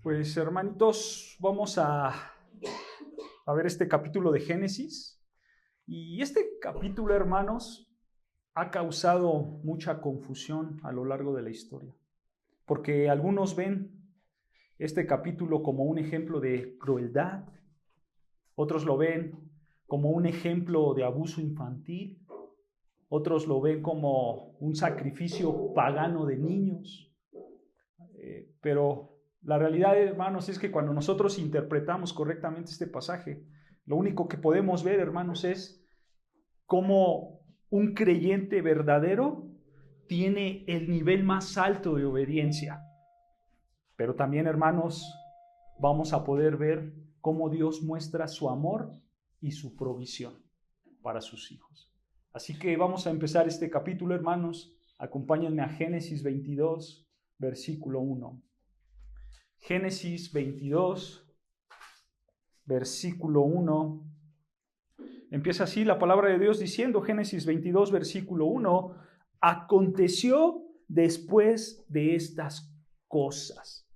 Pues hermanitos, vamos a ver este capítulo de Génesis. Y este capítulo, hermanos, ha causado mucha confusión a lo largo de la historia. Porque algunos ven este capítulo como un ejemplo de crueldad, otros lo ven como un ejemplo de abuso infantil, otros lo ven como un sacrificio pagano de niños. Pero la realidad, hermanos, es que cuando nosotros interpretamos correctamente este pasaje, lo único que podemos ver, hermanos, es cómo un creyente verdadero tiene el nivel más alto de obediencia. Pero también, hermanos, vamos a poder ver cómo Dios muestra su amor y su provisión para sus hijos. Así que vamos a empezar este capítulo, hermanos. Acompáñenme a Génesis 22, versículo 1. Génesis 22, versículo 1. Empieza así la palabra de Dios diciendo, Génesis 22, versículo 1, aconteció después de estas cosas.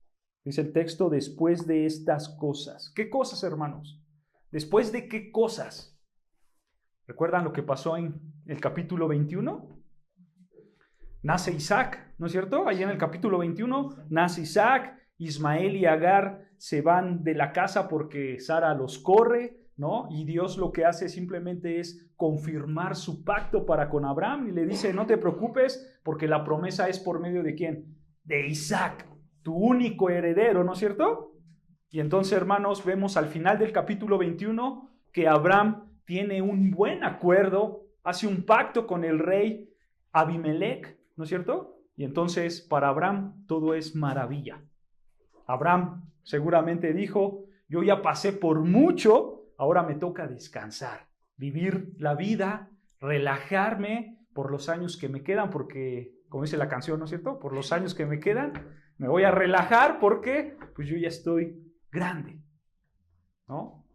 Dice el texto, después de estas cosas. ¿Qué cosas, hermanos? ¿Después de qué cosas? ¿Recuerdan lo que pasó en el capítulo 21? Nace Isaac, ¿no es cierto? Allí en el capítulo 21 nace Isaac. Ismael y Agar se van de la casa porque Sara los corre, ¿no? Y Dios lo que hace simplemente es confirmar su pacto para con Abraham y le dice, no te preocupes porque la promesa es por medio de ¿quién? De Isaac, tu único heredero, ¿no es cierto? Y entonces, hermanos, vemos al final del capítulo 21 que Abraham tiene un buen acuerdo, hace un pacto con el rey Abimelech, ¿no es cierto? Y entonces para Abraham todo es maravilla. Abraham seguramente dijo, yo ya pasé por mucho, ahora me toca descansar, vivir la vida, relajarme por los años que me quedan, porque, como dice la canción, ¿no es cierto? Por los años que me quedan, me voy a relajar porque pues yo ya estoy grande, ¿no?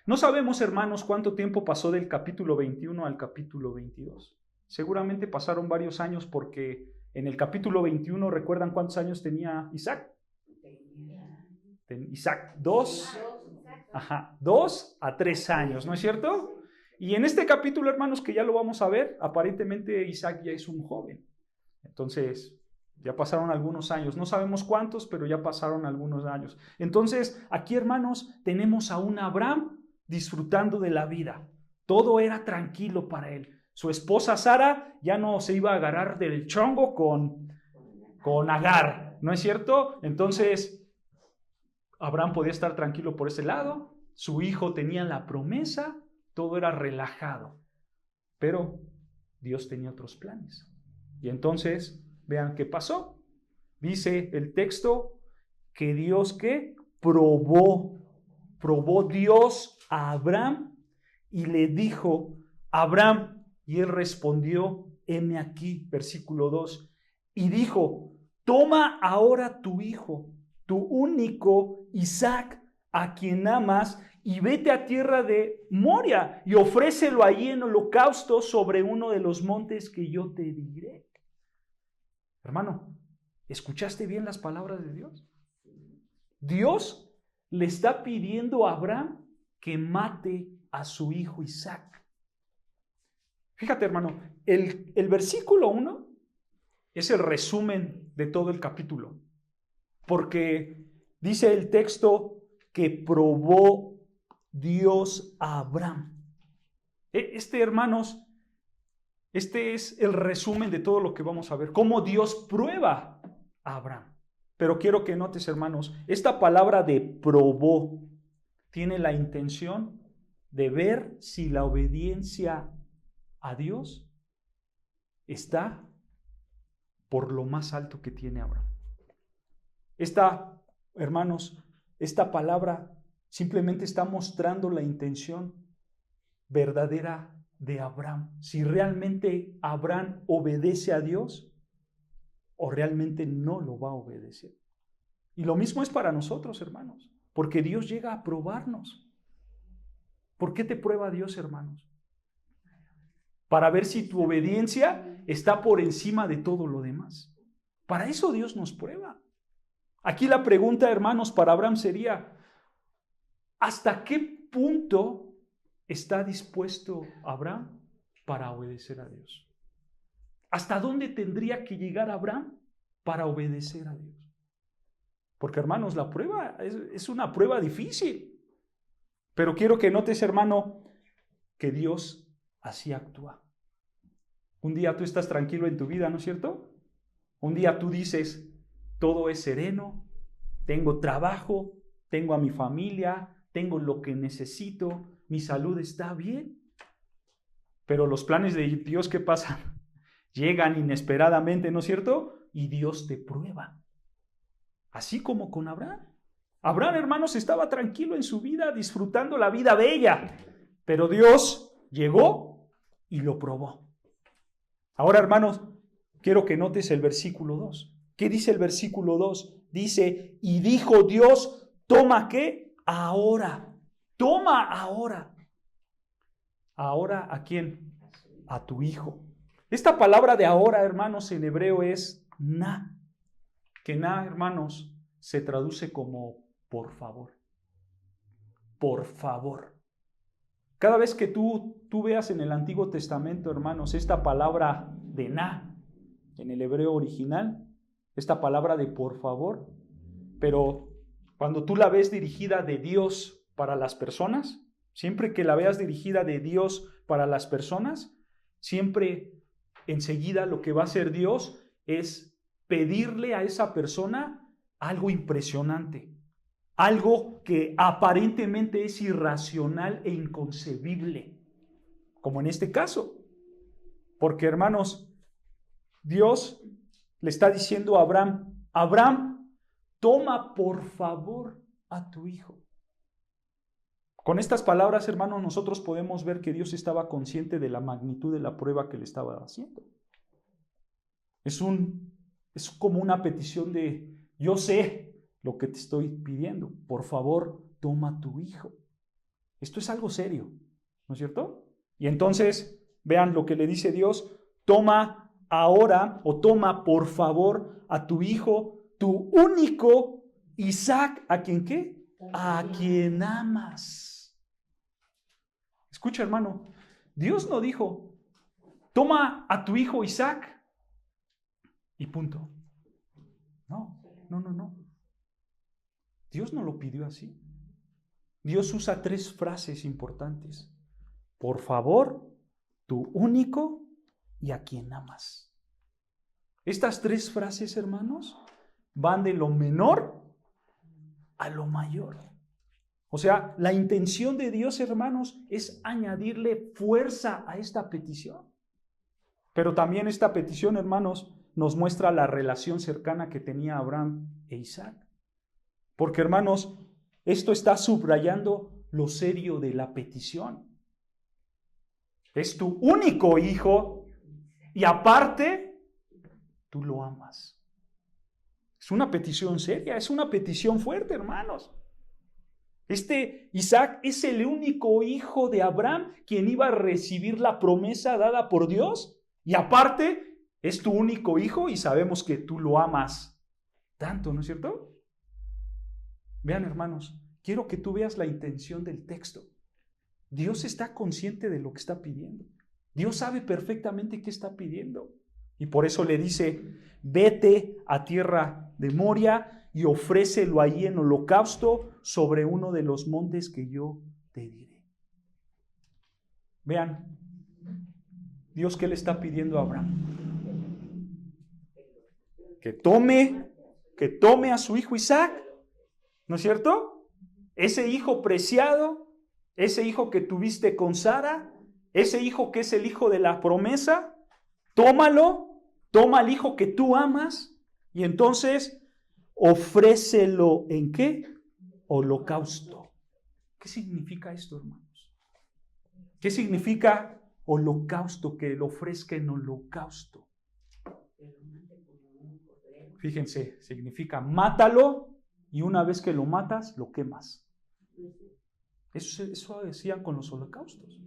No sabemos, hermanos, cuánto tiempo pasó del capítulo 21 al capítulo 22. Seguramente pasaron varios años porque en el capítulo 21, ¿recuerdan cuántos años tenía Isaac? Isaac, 2 a 3 años, ¿no es cierto? Y en este capítulo, hermanos, que ya lo vamos a ver, aparentemente Isaac ya es un joven. Entonces, ya pasaron algunos años, no sabemos cuántos, pero ya pasaron algunos años. Entonces, aquí, hermanos, tenemos a un Abraham disfrutando de la vida. Todo era tranquilo para él. Su esposa Sara ya no se iba a agarrar del chongo con Agar, ¿no es cierto? Entonces, Abraham podía estar tranquilo por ese lado, su hijo tenía la promesa, todo era relajado, pero Dios tenía otros planes. Y entonces, vean qué pasó. Dice el texto que Dios, ¿qué? Probó Dios a Abraham y le dijo, Abraham, y él respondió, heme aquí, versículo 2, y dijo, toma ahora tu hijo, tu único Isaac, a quien amas, y vete a tierra de Moria y ofrécelo allí en holocausto sobre uno de los montes que yo te diré. Hermano, ¿escuchaste bien las palabras de Dios? Dios le está pidiendo a Abraham que mate a su hijo Isaac. Fíjate, hermano, el versículo 1 es el resumen de todo el capítulo. Porque dice el texto que probó Dios a Abraham. Hermanos, este es el resumen de todo lo que vamos a ver. Cómo Dios prueba a Abraham. Pero quiero que notes, hermanos, esta palabra de probó tiene la intención de ver si la obediencia a Dios está por lo más alto que tiene Abraham. Hermanos, esta palabra simplemente está mostrando la intención verdadera de Abraham. Si realmente Abraham obedece a Dios o realmente no lo va a obedecer. Y lo mismo es para nosotros, hermanos, porque Dios llega a probarnos. ¿Por qué te prueba Dios, hermanos? Para ver si tu obediencia está por encima de todo lo demás. Para eso Dios nos prueba. Aquí la pregunta, hermanos, para Abraham sería, ¿hasta qué punto está dispuesto Abraham para obedecer a Dios? ¿Hasta dónde tendría que llegar Abraham para obedecer a Dios? Porque, hermanos, la prueba es una prueba difícil. Pero quiero que notes, hermano, que Dios así actúa. Un día tú estás tranquilo en tu vida, ¿no es cierto? Un día tú dices, todo es sereno, tengo trabajo, tengo a mi familia, tengo lo que necesito, mi salud está bien. Pero los planes de Dios, ¿qué pasan? Llegan inesperadamente, ¿no es cierto? Y Dios te prueba. Así como con Abraham. Abraham, hermanos, estaba tranquilo en su vida, disfrutando la vida bella. Pero Dios llegó y lo probó. Ahora, hermanos, quiero que notes el versículo 2. ¿Qué dice el versículo 2? Dice, y dijo Dios, toma ¿qué? Ahora. Toma ahora. ¿Ahora a quién? A tu hijo. Esta palabra de ahora, hermanos, en hebreo es na. Que na, hermanos, se traduce como por favor. Por favor. Cada vez que tú veas en el Antiguo Testamento, hermanos, esta palabra de na, en el hebreo original, esta palabra de por favor, pero cuando tú la ves dirigida de Dios para las personas, siempre que la veas dirigida de Dios para las personas, siempre enseguida lo que va a hacer Dios es pedirle a esa persona algo impresionante, algo que aparentemente es irracional e inconcebible, como en este caso. Porque, hermanos, Dios le está diciendo a Abraham, Abraham, toma por favor a tu hijo. Con estas palabras, hermanos, nosotros podemos ver que Dios estaba consciente de la magnitud de la prueba que le estaba haciendo. Es como una petición de, yo sé lo que te estoy pidiendo, por favor, toma tu hijo. Esto es algo serio, ¿no es cierto? Y entonces, vean lo que le dice Dios, toma ahora o toma por favor a tu hijo, tu único Isaac, ¿a quien qué? A quien amas. Escucha, hermano, Dios no dijo, toma a tu hijo Isaac y punto. No. Dios no lo pidió así. Dios usa 3 frases importantes. Por favor, tu único y a quien amas. Estas 3 frases, hermanos, van de lo menor a lo mayor. O sea, la intención de Dios, hermanos, es añadirle fuerza a esta petición. Pero también esta petición, hermanos, nos muestra la relación cercana que tenía Abraham e Isaac. Porque, hermanos, esto está subrayando lo serio de la petición. Es tu único hijo y aparte, tú lo amas. Es una petición seria, es una petición fuerte, hermanos. Este Isaac es el único hijo de Abraham quien iba a recibir la promesa dada por Dios y aparte es tu único hijo y sabemos que tú lo amas tanto, ¿no es cierto? Vean, hermanos, quiero que tú veas la intención del texto. Dios está consciente de lo que está pidiendo. Dios sabe perfectamente qué está pidiendo. Y por eso le dice, vete a tierra de Moria y ofrécelo allí en holocausto sobre uno de los montes que yo te diré. Vean, Dios, ¿qué le está pidiendo a Abraham? Que tome a su hijo Isaac, ¿no es cierto? Ese hijo preciado, ese hijo que tuviste con Sara, ese hijo que es el hijo de la promesa, tómalo, toma al hijo que tú amas y entonces ofrécelo ¿en qué? Holocausto. ¿Qué significa esto, hermanos? ¿Qué significa holocausto? Que lo ofrezca en holocausto. Fíjense, significa mátalo y una vez que lo matas, lo quemas. Eso decían con los holocaustos.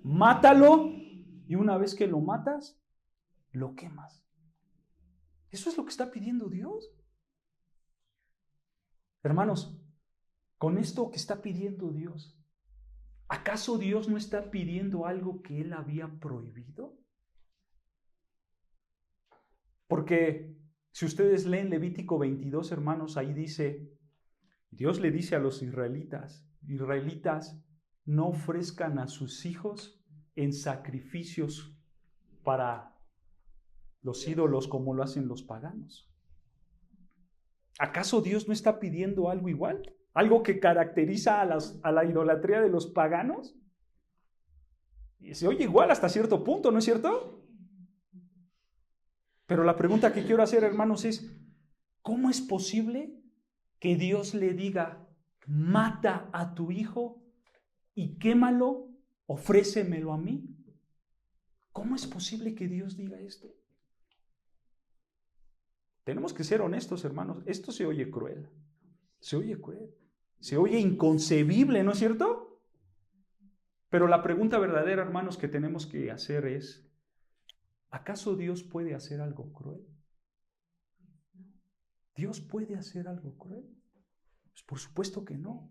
Mátalo y una vez que lo matas, lo quemas. Eso es lo que está pidiendo Dios. Hermanos, con esto que está pidiendo Dios, ¿acaso Dios no está pidiendo algo que Él había prohibido? Porque si ustedes leen Levítico 22, hermanos, ahí dice, Dios le dice a los israelitas, no ofrezcan a sus hijos en sacrificios para los ídolos como lo hacen los paganos. ¿Acaso Dios no está pidiendo algo igual? ¿Algo que caracteriza a la idolatría de los paganos? Y se oye igual hasta cierto punto, ¿no es cierto? Pero la pregunta que quiero hacer, hermanos, es, ¿cómo es posible que Dios le diga, mata a tu hijo y quémalo, ofrécemelo a mí? ¿Cómo es posible que Dios diga esto? Tenemos que ser honestos, hermanos. Esto se oye cruel. Se oye cruel. Se oye inconcebible, ¿no es cierto? Pero la pregunta verdadera, hermanos, que tenemos que hacer es, ¿acaso Dios puede hacer algo cruel? ¿Dios puede hacer algo cruel? Pues por supuesto que no.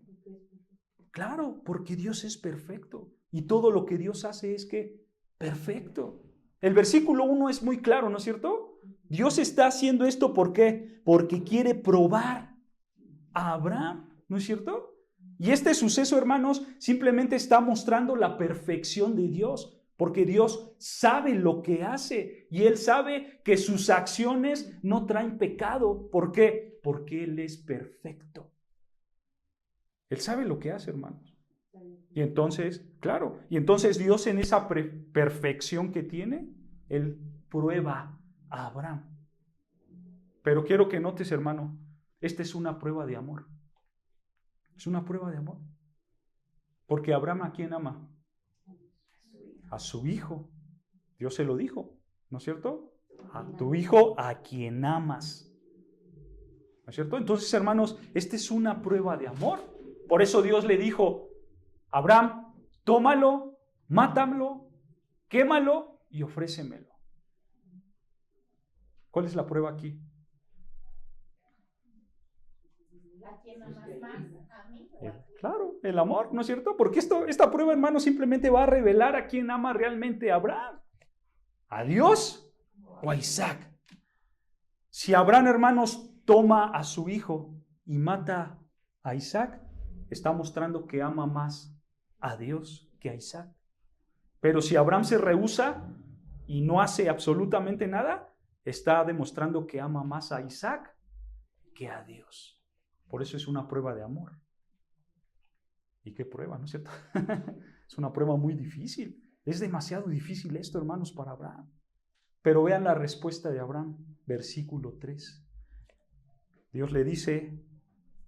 Claro, porque Dios es perfecto. Y todo lo que Dios hace es que perfecto. El versículo 1 es muy claro, ¿no es cierto? Dios está haciendo esto, ¿por qué? Porque quiere probar a Abraham, ¿no es cierto? Y este suceso, hermanos, simplemente está mostrando la perfección de Dios, porque Dios sabe lo que hace y Él sabe que sus acciones no traen pecado. ¿Por qué? Porque Él es perfecto. Él sabe lo que hace, hermanos. Y entonces, claro, y entonces Dios en esa perfección que tiene, Él prueba a Abraham. Pero quiero que notes, hermano, esta es una prueba de amor. Es una prueba de amor. Porque Abraham, ¿a quién ama? A su hijo. Dios se lo dijo, ¿no es cierto? A tu hijo a quien amas. ¿No es cierto? Entonces, hermanos, esta es una prueba de amor. Por eso Dios le dijo, Abraham, tómalo, mátamelo, quémalo y ofrécemelo. ¿Cuál es la prueba aquí? Claro, el amor, ¿no es cierto? Porque esta prueba, hermano, simplemente va a revelar a quién ama realmente a Abraham. ¿A Dios o a Isaac? Si Abraham, hermanos, toma a su hijo y mata a Isaac, está mostrando que ama más a Dios que a Isaac. Pero si Abraham se rehúsa y no hace absolutamente nada, está demostrando que ama más a Isaac que a Dios. Por eso es una prueba de amor. ¿Y qué prueba, no es cierto? Es una prueba muy difícil. Es demasiado difícil esto, hermanos, para Abraham. Pero vean la respuesta de Abraham, versículo 3. Dios le dice,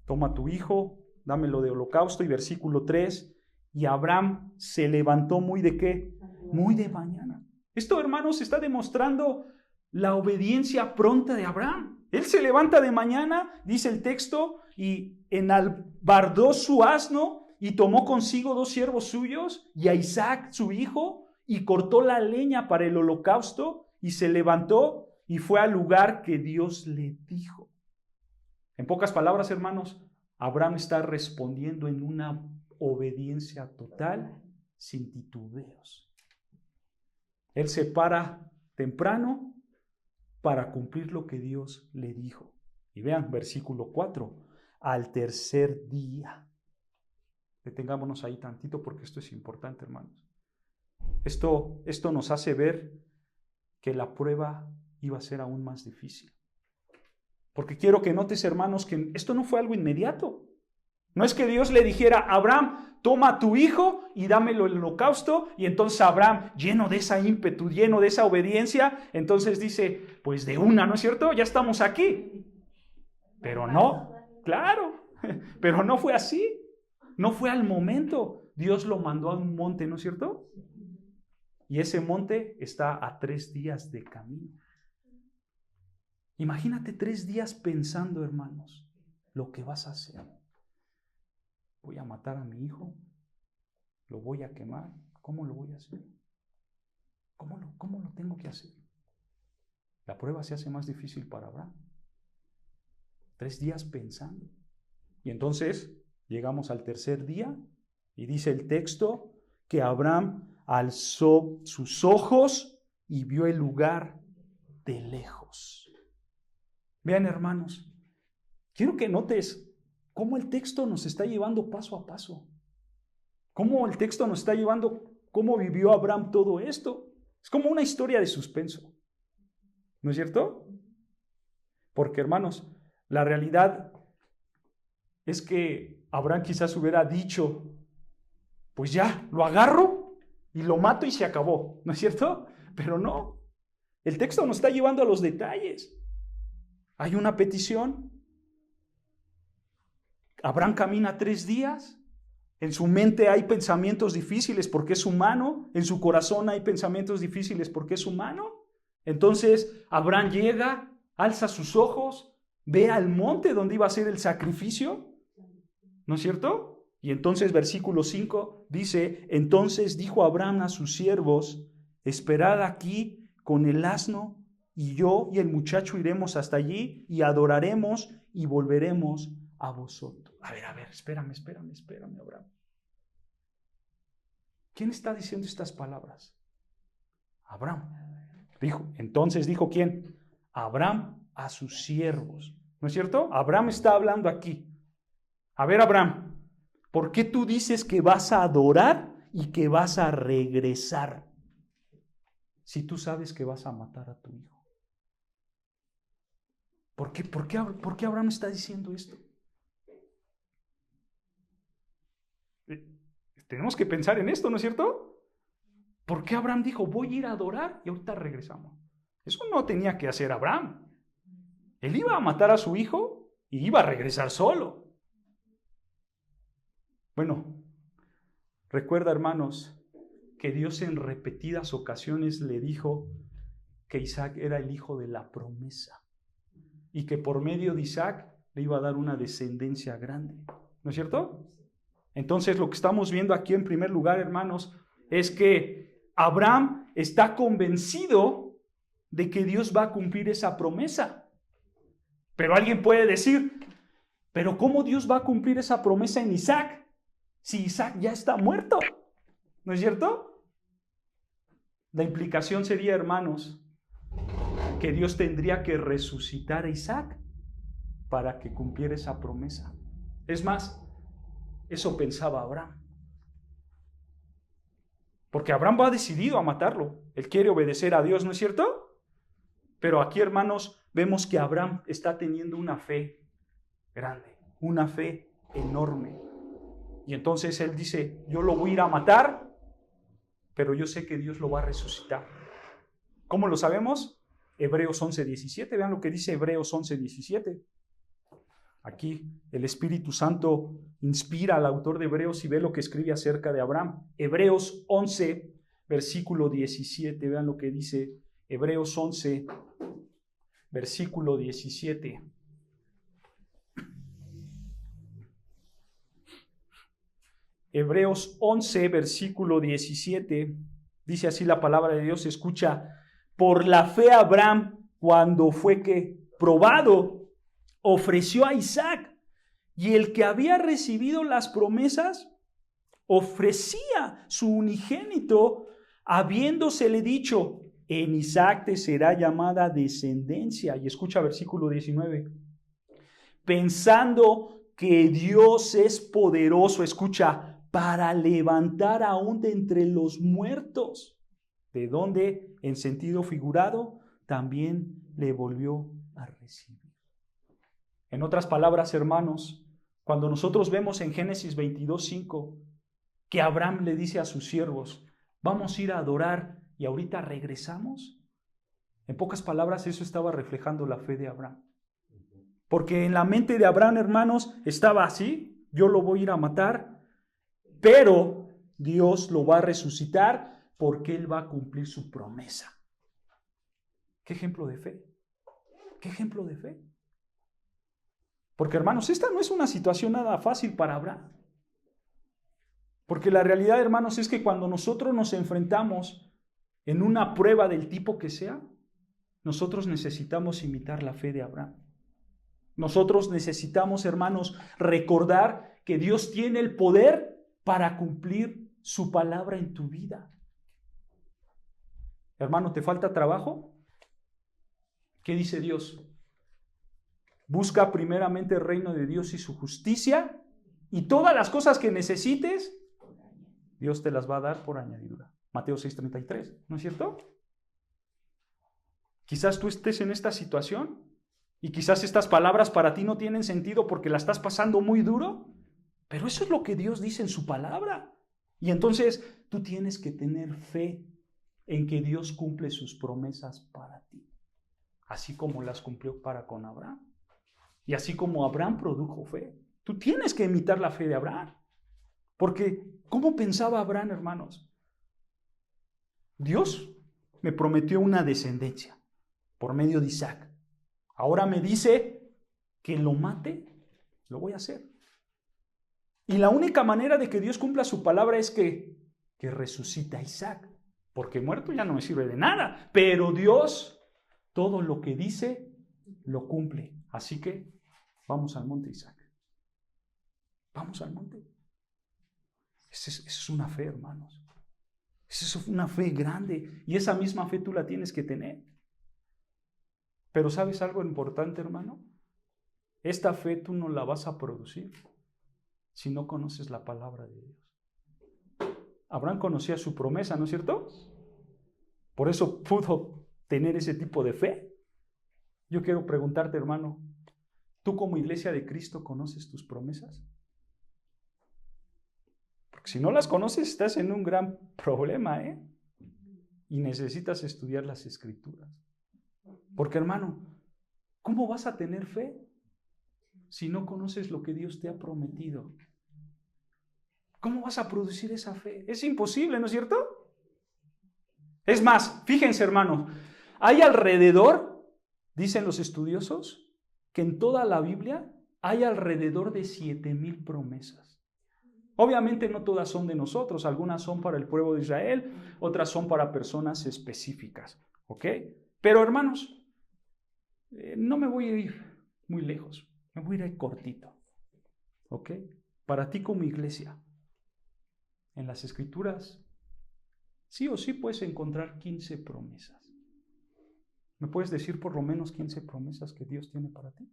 toma tu hijo, dámelo de holocausto. Y versículo 3, y Abraham se levantó muy ¿de qué? Muy de mañana. Esto, hermanos, está demostrando la obediencia pronta de Abraham. Él se levanta de mañana, dice el texto, y enalbardó su asno y tomó consigo 2 siervos suyos y a Isaac, su hijo, y cortó la leña para el holocausto y se levantó y fue al lugar que Dios le dijo. En pocas palabras, hermanos, Abraham está respondiendo en una obediencia total, sin titubeos. Él se para temprano para cumplir lo que Dios le dijo. Y vean, versículo 4, al tercer día. Detengámonos ahí tantito porque esto es importante, hermanos. Esto nos hace ver que la prueba iba a ser aún más difícil. Porque quiero que notes, hermanos, que esto no fue algo inmediato. No es que Dios le dijera, Abraham, toma a tu hijo y dámelo el holocausto. Y entonces Abraham, lleno de esa ímpetu, lleno de esa obediencia, entonces dice, pues de una, ¿no es cierto? Ya estamos aquí. Pero no, claro, pero no fue así. No fue al momento. Dios lo mandó a un monte, ¿no es cierto? Y ese monte está a 3 días de camino. Imagínate 3 días pensando, hermanos, lo que vas a hacer. Voy a matar a mi hijo, lo voy a quemar. ¿Cómo lo voy a hacer? ¿Cómo lo tengo que hacer? La prueba se hace más difícil para Abraham. 3 días pensando. Y entonces llegamos al tercer día y dice el texto que Abraham alzó sus ojos y vio el lugar de lejos. Vean, hermanos, quiero que notes cómo el texto nos está llevando paso a paso. Cómo el texto nos está llevando, cómo vivió Abraham todo esto. Es como una historia de suspenso. ¿No es cierto? Porque, hermanos, la realidad es que Abraham quizás hubiera dicho, pues ya, lo agarro y lo mato y se acabó. ¿No es cierto? Pero no. El texto nos está llevando a los detalles. Hay una petición. Abraham camina 3 días. En su mente hay pensamientos difíciles porque es humano. En su corazón hay pensamientos difíciles porque es humano. Entonces Abraham llega, alza sus ojos, ve al monte donde iba a ser el sacrificio. ¿No es cierto? Y entonces versículo 5 dice, entonces dijo Abraham a sus siervos, esperad aquí con el asno, y yo y el muchacho iremos hasta allí y adoraremos y volveremos a vosotros. A ver, espérame, Abraham. ¿Quién está diciendo estas palabras? Abraham. Entonces dijo ¿quién? Abraham a sus siervos. ¿No es cierto? Abraham está hablando aquí. A ver, Abraham, ¿por qué tú dices que vas a adorar y que vas a regresar si tú sabes que vas a matar a tu hijo? ¿Por qué Abraham está diciendo esto? Tenemos que pensar en esto, ¿no es cierto? ¿Por qué Abraham dijo, voy a ir a adorar y ahorita regresamos? Eso no tenía que hacer Abraham. Él iba a matar a su hijo y iba a regresar solo. Bueno, recuerda, hermanos, que Dios en repetidas ocasiones le dijo que Isaac era el hijo de la promesa y que por medio de Isaac le iba a dar una descendencia grande. ¿No es cierto? Entonces, lo que estamos viendo aquí en primer lugar, hermanos, es que Abraham está convencido de que Dios va a cumplir esa promesa. Pero alguien puede decir, ¿pero cómo Dios va a cumplir esa promesa en Isaac si Isaac ya está muerto? ¿No es cierto? La implicación sería, hermanos, que Dios tendría que resucitar a Isaac para que cumpliera esa promesa. Es más, eso pensaba Abraham. Porque Abraham va decidido a matarlo. Él quiere obedecer a Dios, ¿no es cierto? Pero aquí, hermanos, vemos que Abraham está teniendo una fe grande, una fe enorme. Y entonces él dice, yo lo voy a ir a matar, pero yo sé que Dios lo va a resucitar. ¿Cómo lo sabemos? Hebreos 11:17. Vean lo que dice Hebreos 11:17. Aquí el Espíritu Santo inspira al autor de Hebreos y ve lo que escribe acerca de Abraham. Hebreos 11, versículo 17. Vean lo que dice Hebreos 11, versículo 17. Hebreos 11, versículo 17. Dice así la palabra de Dios. Escucha. Por la fe Abraham, cuando fue probado, ofreció a Isaac, y el que había recibido las promesas ofrecía su unigénito, habiéndosele dicho, en Isaac te será llamada descendencia. Y escucha versículo 19. Pensando que Dios es poderoso, escucha, para levantar aún de entre los muertos, de donde, en sentido figurado, también le volvió a recibir. En otras palabras, hermanos, cuando nosotros vemos en Génesis 22:5 que Abraham le dice a sus siervos, vamos a ir a adorar y ahorita regresamos, en pocas palabras eso estaba reflejando la fe de Abraham. Porque en la mente de Abraham, hermanos, estaba así, yo lo voy a ir a matar, pero Dios lo va a resucitar porque Él va a cumplir su promesa. ¿Qué ejemplo de fe? ¿Qué ejemplo de fe? Porque, hermanos, esta no es una situación nada fácil para Abraham. Porque la realidad, hermanos, es que cuando nosotros nos enfrentamos en una prueba del tipo que sea, nosotros necesitamos imitar la fe de Abraham. Nosotros necesitamos, hermanos, recordar que Dios tiene el poder para cumplir su palabra en tu vida. Hermano, ¿te falta trabajo? ¿Qué dice Dios? Busca primeramente el reino de Dios y su justicia, y todas las cosas que necesites, Dios te las va a dar por añadidura. Mateo 6:33, ¿no es cierto? Quizás tú estés en esta situación y quizás estas palabras para ti no tienen sentido porque la estás pasando muy duro, pero eso es lo que Dios dice en su palabra. Y entonces tú tienes que tener fe en que Dios cumple sus promesas para ti, así como las cumplió para con Abraham. Y así como Abraham produjo fe, tú tienes que imitar la fe de Abraham. Porque, ¿cómo pensaba Abraham, hermanos? Dios me prometió una descendencia por medio de Isaac. Ahora me dice que lo mate, lo voy a hacer. Y la única manera de que Dios cumpla su palabra es que resucita a Isaac. Porque muerto ya no me sirve de nada. Pero Dios, todo lo que dice, lo cumple. Así que vamos al monte, Isaac. Vamos al monte. Esa es una fe, hermanos. Esa es una fe grande. Y esa misma fe tú la tienes que tener. Pero ¿sabes algo importante, hermano? Esta fe tú no la vas a producir si no conoces la palabra de Dios. Abraham conocía su promesa, ¿no es cierto? Por eso pudo tener ese tipo de fe. Yo quiero preguntarte, hermano, ¿tú como iglesia de Cristo conoces tus promesas? Porque si no las conoces, estás en un gran problema, ¿eh? Y necesitas estudiar las Escrituras. Porque, hermano, ¿cómo vas a tener fe si no conoces lo que Dios te ha prometido? ¿Cómo vas a producir esa fe? Es imposible, ¿no es cierto? Es más, fíjense, hermano, hay alrededor, dicen los estudiosos, que en toda la Biblia hay alrededor de 7,000 promesas. Obviamente no todas son de nosotros, algunas son para el pueblo de Israel, otras son para personas específicas, ¿ok? Pero, hermanos, no me voy a ir muy lejos, me voy a ir cortito, ¿ok? Para ti como iglesia, en las Escrituras, sí o sí puedes encontrar 15 promesas. ¿Me puedes decir por lo menos 15 promesas que Dios tiene para ti?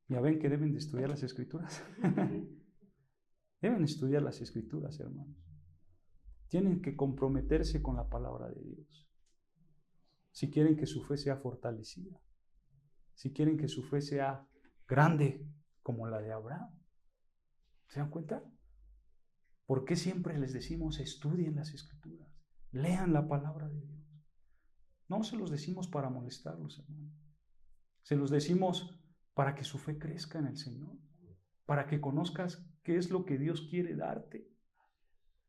Ya ven que deben de estudiar las Escrituras. Deben estudiar las Escrituras, hermanos. Tienen que comprometerse con la palabra de Dios. Si quieren que su fe sea fortalecida. Si quieren que su fe sea grande como la de Abraham. ¿Se dan cuenta? ¿Por qué siempre les decimos estudien las Escrituras? Lean la palabra de Dios. No se los decimos para molestarlos, hermanos. Se los decimos para que su fe crezca en el Señor. Para que conozcas qué es lo que Dios quiere darte.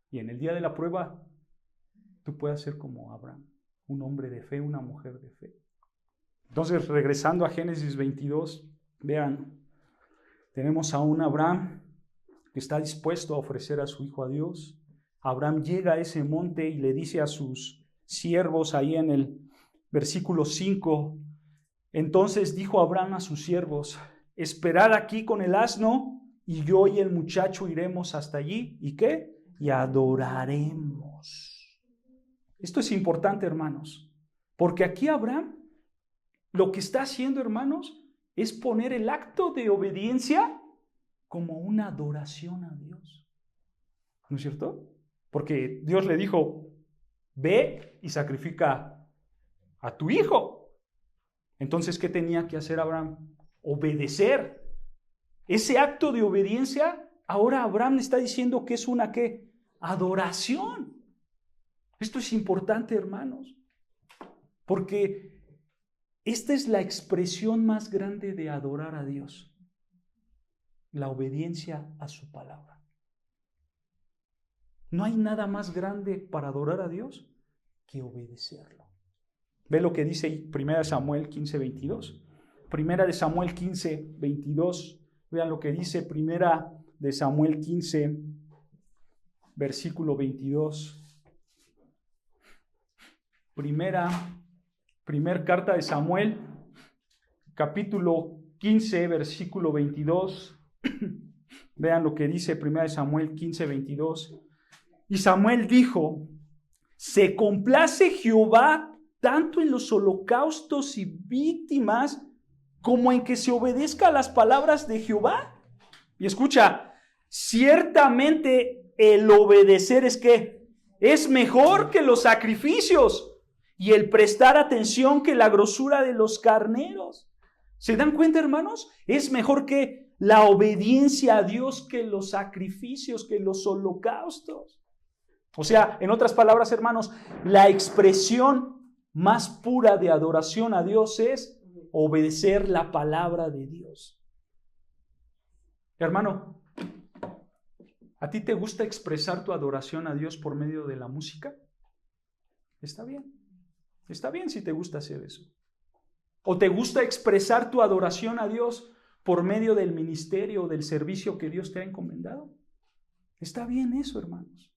Y en el día de la prueba, tú puedas ser como Abraham, un hombre de fe, una mujer de fe. Entonces, regresando a Génesis 22, vean, tenemos a un Abraham que está dispuesto a ofrecer a su hijo a Dios. Abraham llega a ese monte y le dice a sus siervos ahí en el versículo 5, entonces dijo Abraham a sus siervos, esperad aquí con el asno y yo y el muchacho iremos hasta allí. ¿Y qué? Y adoraremos. Esto es importante, hermanos, porque aquí Abraham lo que está haciendo, hermanos, es poner el acto de obediencia como una adoración a Dios. ¿No es cierto? Porque Dios le dijo, ve y sacrifica a tu hijo. Entonces, ¿qué tenía que hacer Abraham? Obedecer. Ese acto de obediencia, ahora Abraham está diciendo que es una ¿qué? Adoración. Esto es importante, hermanos, porque esta es la expresión más grande de adorar a Dios. La obediencia a su palabra. No hay nada más grande para adorar a Dios que obedecerlo. Ve lo que dice 1 Samuel 15:22. 1 Samuel 15:22. Vean lo que dice 1 Samuel 15, versículo 22. Primer carta de Samuel, capítulo 15, versículo 22. Vean lo que dice 1 Samuel 15, 22. Y Samuel dijo: se complace Jehová tanto en los holocaustos y víctimas como en que se obedezca a las palabras de Jehová. Y escucha, ciertamente el obedecer es ¿qué? Es mejor que los sacrificios y el prestar atención que la grosura de los carneros. ¿Se dan cuenta, hermanos? Es mejor que la obediencia a Dios que los sacrificios, que los holocaustos. O sea, en otras palabras, hermanos, la expresión más pura de adoración a Dios es obedecer la palabra de Dios. Hermano, ¿a ti te gusta expresar tu adoración a Dios por medio de la música? Está bien. Está bien si te gusta hacer eso. ¿O te gusta expresar tu adoración a Dios por medio del ministerio o del servicio que Dios te ha encomendado? Está bien eso, hermanos.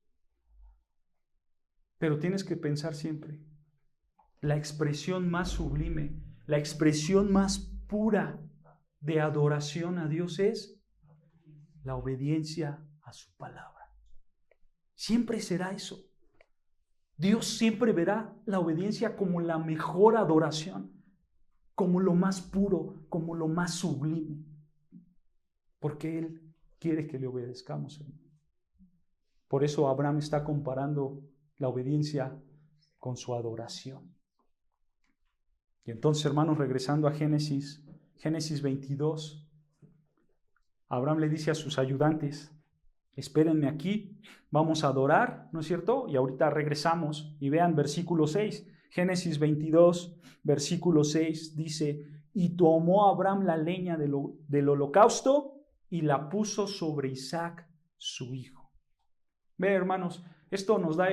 Pero tienes que pensar siempre, la expresión más sublime, la expresión más pura de adoración a Dios es la obediencia a su palabra. Siempre será eso. Dios siempre verá la obediencia como la mejor adoración, como lo más puro, como lo más sublime, porque Él quiere que le obedezcamos. Por eso Abraham está comparando la obediencia con su adoración. Y entonces, hermanos, regresando a Génesis 22, Abraham le dice a sus ayudantes: espérenme aquí, vamos a adorar, ¿no es cierto? Y ahorita regresamos y vean versículo 6. Génesis 22, versículo 6 dice: y tomó Abraham la leña del holocausto y la puso sobre Isaac, su hijo. Ve, hermanos, esto nos da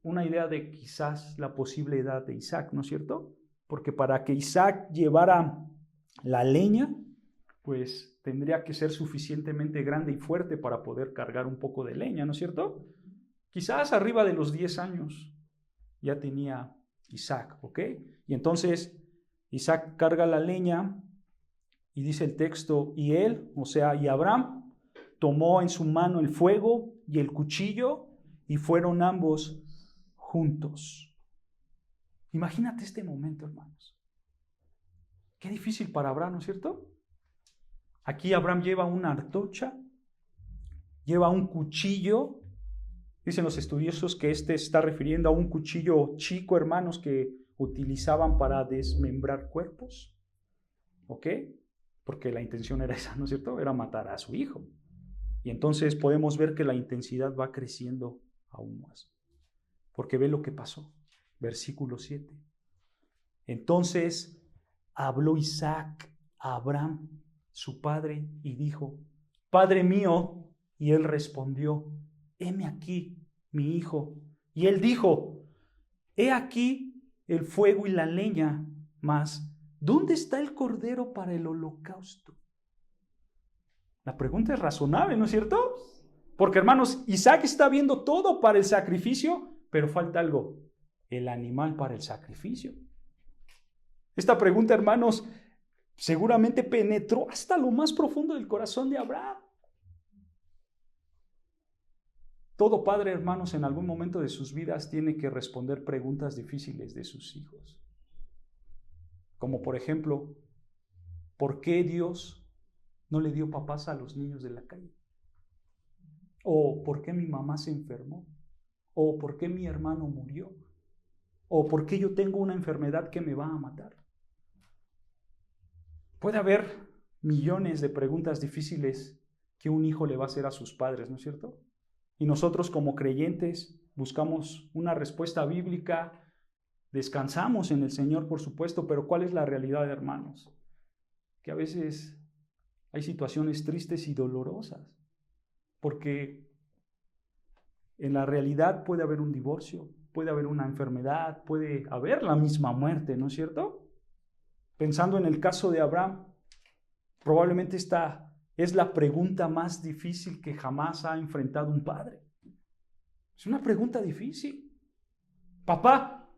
una idea de quizás la posible edad de Isaac, ¿no es cierto? Porque para que Isaac llevara la leña, pues tendría que ser suficientemente grande y fuerte para poder cargar un poco de leña, ¿no es cierto? Quizás arriba de los 10 años ya tenía Isaac, ¿ok? Y entonces Isaac carga la leña y dice el texto: y él, o sea, y Abraham, tomó en su mano el fuego y el cuchillo y fueron ambos juntos. Imagínate este momento, hermanos. Qué difícil para Abraham, ¿no es cierto? Aquí Abraham lleva una antorcha, lleva un cuchillo. Dicen los estudiosos que este está refiriendo a un cuchillo chico, hermanos, que utilizaban para desmembrar cuerpos. ¿Ok? Porque la intención era esa, ¿no es cierto? Era matar a su hijo. Y entonces podemos ver que la intensidad va creciendo aún más. Porque ve lo que pasó. Versículo 7. Entonces habló Isaac a Abraham, su padre, y dijo: Padre mío. Y él respondió: heme aquí, mi hijo. Y él dijo: he aquí el fuego y la leña, mas ¿dónde está el cordero para el holocausto? La pregunta es razonable, ¿no es cierto? Porque, hermanos, Isaac está viendo todo para el sacrificio, pero falta algo: el animal para el sacrificio. Esta pregunta, hermanos, seguramente penetró hasta lo más profundo del corazón de Abraham. Todo padre, hermanos, en algún momento de sus vidas tiene que responder preguntas difíciles de sus hijos. Como por ejemplo, ¿por qué Dios no le dio papás a los niños de la calle? ¿O por qué mi mamá se enfermó? ¿O por qué mi hermano murió? ¿O por qué yo tengo una enfermedad que me va a matar? Puede haber millones de preguntas difíciles que un hijo le va a hacer a sus padres, ¿no es cierto? Y nosotros como creyentes buscamos una respuesta bíblica, descansamos en el Señor, por supuesto, pero ¿cuál es la realidad, hermanos? Que a veces hay situaciones tristes y dolorosas, porque en la realidad puede haber un divorcio, puede haber una enfermedad, puede haber la misma muerte, ¿no es cierto? Pensando en el caso de Abraham, probablemente esta es la pregunta más difícil que jamás ha enfrentado un padre. Es una pregunta difícil. Papá,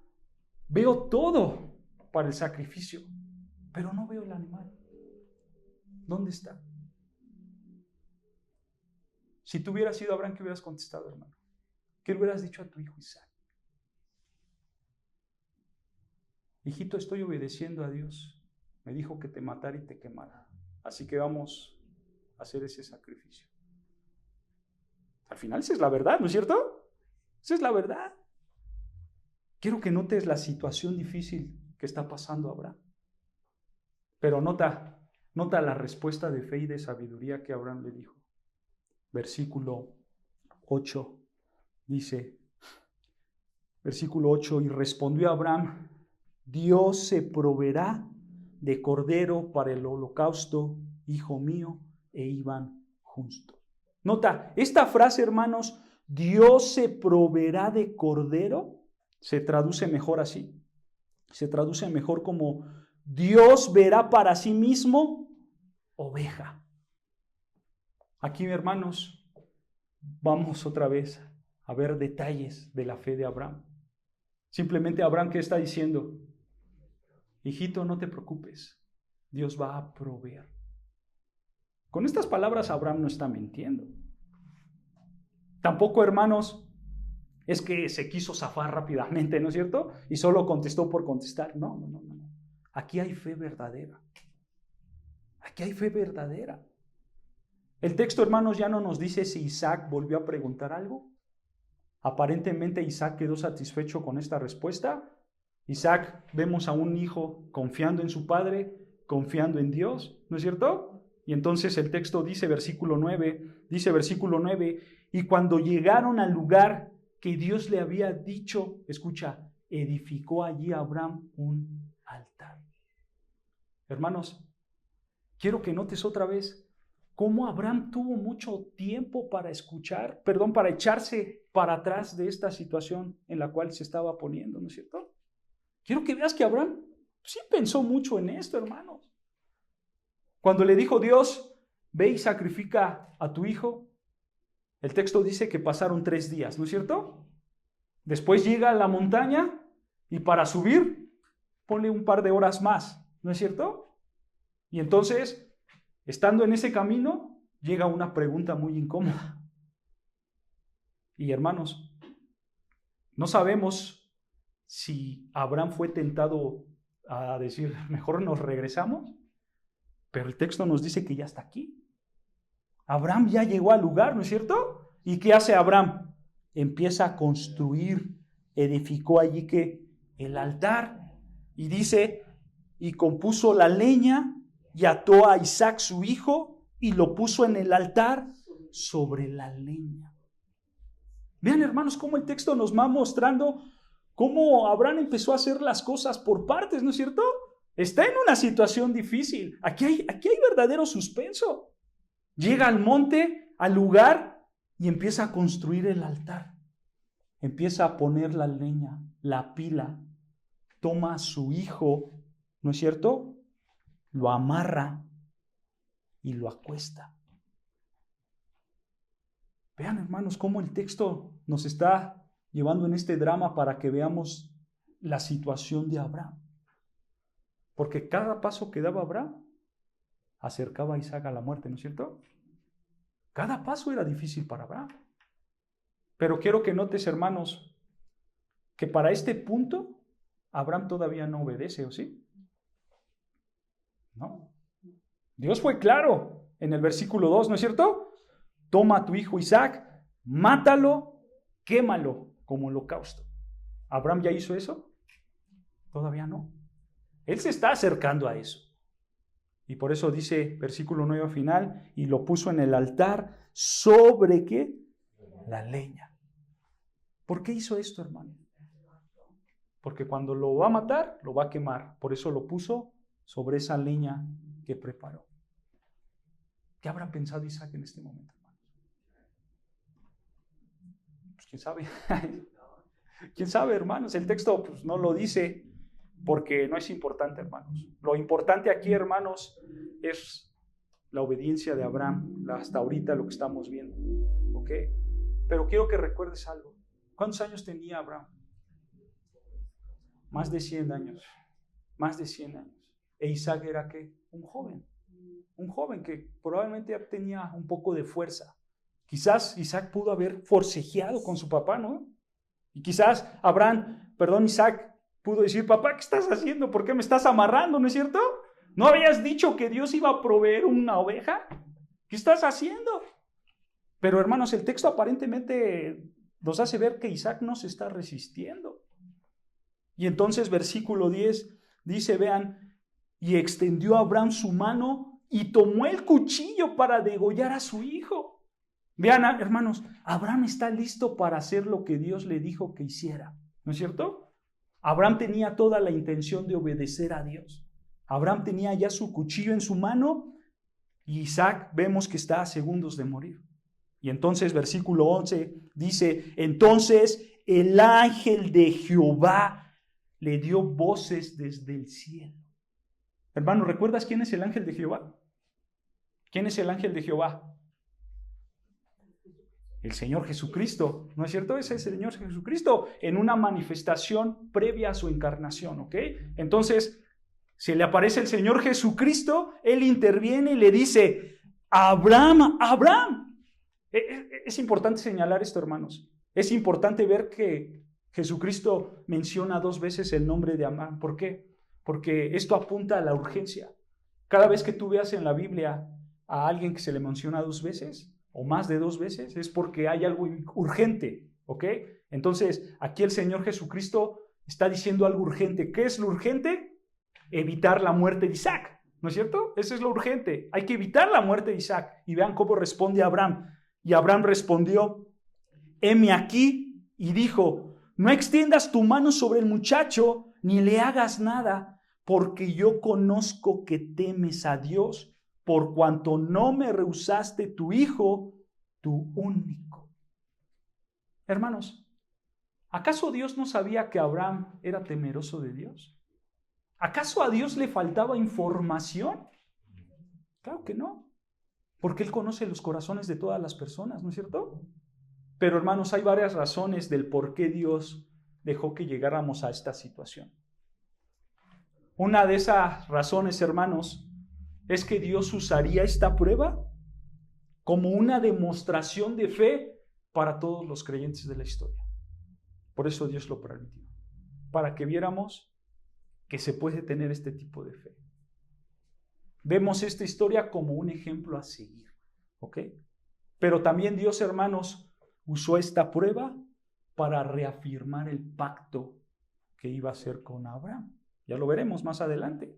veo todo para el sacrificio, pero no veo el animal. ¿Dónde está? Si tú hubieras sido Abraham, ¿qué hubieras contestado, hermano? ¿Qué le hubieras dicho a tu hijo Isaac? Hijito, estoy obedeciendo a Dios. Me dijo que te matara y te quemara. Así que vamos a hacer ese sacrificio. Al final esa es la verdad, ¿no es cierto? Esa es la verdad. Quiero que notes la situación difícil que está pasando Abraham. Pero nota la respuesta de fe y de sabiduría que Abraham le dijo. Versículo 8 dice, versículo 8, y respondió Abraham, Dios se proveerá de cordero para el holocausto, hijo mío, e iban juntos. Nota, esta frase, hermanos, Dios se proveerá de cordero, se traduce mejor así. Se traduce mejor como Dios verá para sí mismo oveja. Aquí, hermanos, vamos otra vez a ver detalles de la fe de Abraham. Simplemente Abraham, ¿qué está diciendo? Hijito, no te preocupes, Dios va a proveer. Con estas palabras Abraham no está mintiendo. Tampoco, hermanos, es que se quiso zafar rápidamente, ¿no es cierto? Y solo contestó por contestar. No. Aquí hay fe verdadera. Aquí hay fe verdadera. El texto, hermanos, ya no nos dice si Isaac volvió a preguntar algo. Aparentemente Isaac quedó satisfecho con esta respuesta. Isaac, vemos a un hijo confiando en su padre, confiando en Dios, ¿no es cierto? Y entonces el texto dice, versículo 9, y cuando llegaron al lugar que Dios le había dicho, escucha, edificó allí Abraham un altar. Hermanos, quiero que notes otra vez cómo Abraham tuvo mucho tiempo para para echarse para atrás de esta situación en la cual se estaba poniendo, ¿no es cierto? Quiero que veas que Abraham sí pensó mucho en esto, hermanos. Cuando le dijo Dios, ve y sacrifica a tu hijo, el texto dice que pasaron 3 días, ¿no es cierto? Después llega a la montaña y para subir, ponle un par de horas más, ¿no es cierto? Y entonces, estando en ese camino, llega una pregunta muy incómoda. Y hermanos, no sabemos si Abraham fue tentado a decir, mejor nos regresamos, pero el texto nos dice que ya está aquí. Abraham ya llegó al lugar, ¿no es cierto? ¿Y qué hace Abraham? Empieza a construir, edificó allí el altar, y dice, y compuso la leña, y ató a Isaac su hijo, y lo puso en el altar sobre la leña. Vean, hermanos, cómo el texto nos va mostrando cómo Abraham empezó a hacer las cosas por partes, ¿no es cierto? Está en una situación difícil. Aquí hay verdadero suspenso. Llega al monte, al lugar, y empieza a construir el altar. Empieza a poner la leña, la pila. Toma a su hijo, ¿no es cierto? Lo amarra y lo acuesta. Vean, hermanos, cómo el texto nos está llevando en este drama para que veamos la situación de Abraham. Porque cada paso que daba Abraham acercaba a Isaac a la muerte, ¿no es cierto? Cada paso era difícil para Abraham. Pero quiero que notes, hermanos, que para este punto Abraham todavía no obedece, ¿o sí? No. Dios fue claro en el versículo 2, ¿no es cierto? Toma a tu hijo Isaac, mátalo, quémalo como holocausto. ¿Abraham ya hizo eso? Todavía no. Él se está acercando a eso. Y por eso dice, versículo 9 al final, y lo puso en el altar sobre ¿qué? La leña. ¿Por qué hizo esto, hermano? Porque cuando lo va a matar, lo va a quemar. Por eso lo puso sobre esa leña que preparó. ¿Qué habrá pensado Isaac en este momento, hermano? Pues quién sabe. ¿Quién sabe, hermanos? El texto pues, no lo dice porque no es importante, hermanos. Lo importante aquí, hermanos, es la obediencia de Abraham, hasta ahorita lo que estamos viendo. ¿Ok? Pero quiero que recuerdes algo. ¿Cuántos años tenía Abraham? Más de 100 años. Más de 100 años. E Isaac era ¿qué? Un joven que probablemente tenía un poco de fuerza. Quizás Isaac pudo haber forcejeado con su papá, ¿no? Y quizás Isaac pudo decir, papá, ¿qué estás haciendo? ¿Por qué me estás amarrando? ¿No es cierto? ¿No habías dicho que Dios iba a proveer una oveja? ¿Qué estás haciendo? Pero hermanos, el texto aparentemente nos hace ver que Isaac no se está resistiendo. Y entonces versículo 10 dice, vean, y extendió a Abraham su mano y tomó el cuchillo para degollar a su hijo. Vean, hermanos, Abraham está listo para hacer lo que Dios le dijo que hiciera, ¿no es cierto? Abraham tenía toda la intención de obedecer a Dios. Abraham tenía ya su cuchillo en su mano y Isaac vemos que está a segundos de morir. Y entonces versículo 11 dice, entonces el ángel de Jehová le dio voces desde el cielo. Hermano, ¿recuerdas quién es el ángel de Jehová? ¿Quién es el ángel de Jehová? El Señor Jesucristo, ¿no es cierto? Ese es el Señor Jesucristo en una manifestación previa a su encarnación, ¿ok? Entonces, se le aparece el Señor Jesucristo, Él interviene y le dice, Abraham, Abraham. Es importante señalar esto, hermanos. Es importante ver que Jesucristo menciona 2 veces el nombre de Abraham. ¿Por qué? Porque esto apunta a la urgencia. Cada vez que tú veas en la Biblia a alguien que se le menciona 2 veces o más de 2 veces, es porque hay algo urgente, ¿ok? Entonces, aquí el Señor Jesucristo está diciendo algo urgente. ¿Qué es lo urgente? Evitar la muerte de Isaac, ¿no es cierto? Eso es lo urgente. Hay que evitar la muerte de Isaac. Y vean cómo responde Abraham. Y Abraham respondió, heme aquí, y dijo, no extiendas tu mano sobre el muchacho, ni le hagas nada, porque yo conozco que temes a Dios, por cuanto no me rehusaste tu hijo, tu único. Hermanos, ¿acaso Dios no sabía que Abraham era temeroso de Dios? ¿Acaso a Dios le faltaba información? Claro que no, porque Él conoce los corazones de todas las personas, ¿no es cierto? Pero hermanos, hay varias razones del por qué Dios dejó que llegáramos a esta situación. Una de esas razones, hermanos, es que Dios usaría esta prueba como una demostración de fe para todos los creyentes de la historia. Por eso Dios lo permitió, para que viéramos que se puede tener este tipo de fe. Vemos esta historia como un ejemplo a seguir, ¿ok? Pero también Dios, hermanos, usó esta prueba para reafirmar el pacto que iba a hacer con Abraham. Ya lo veremos más adelante.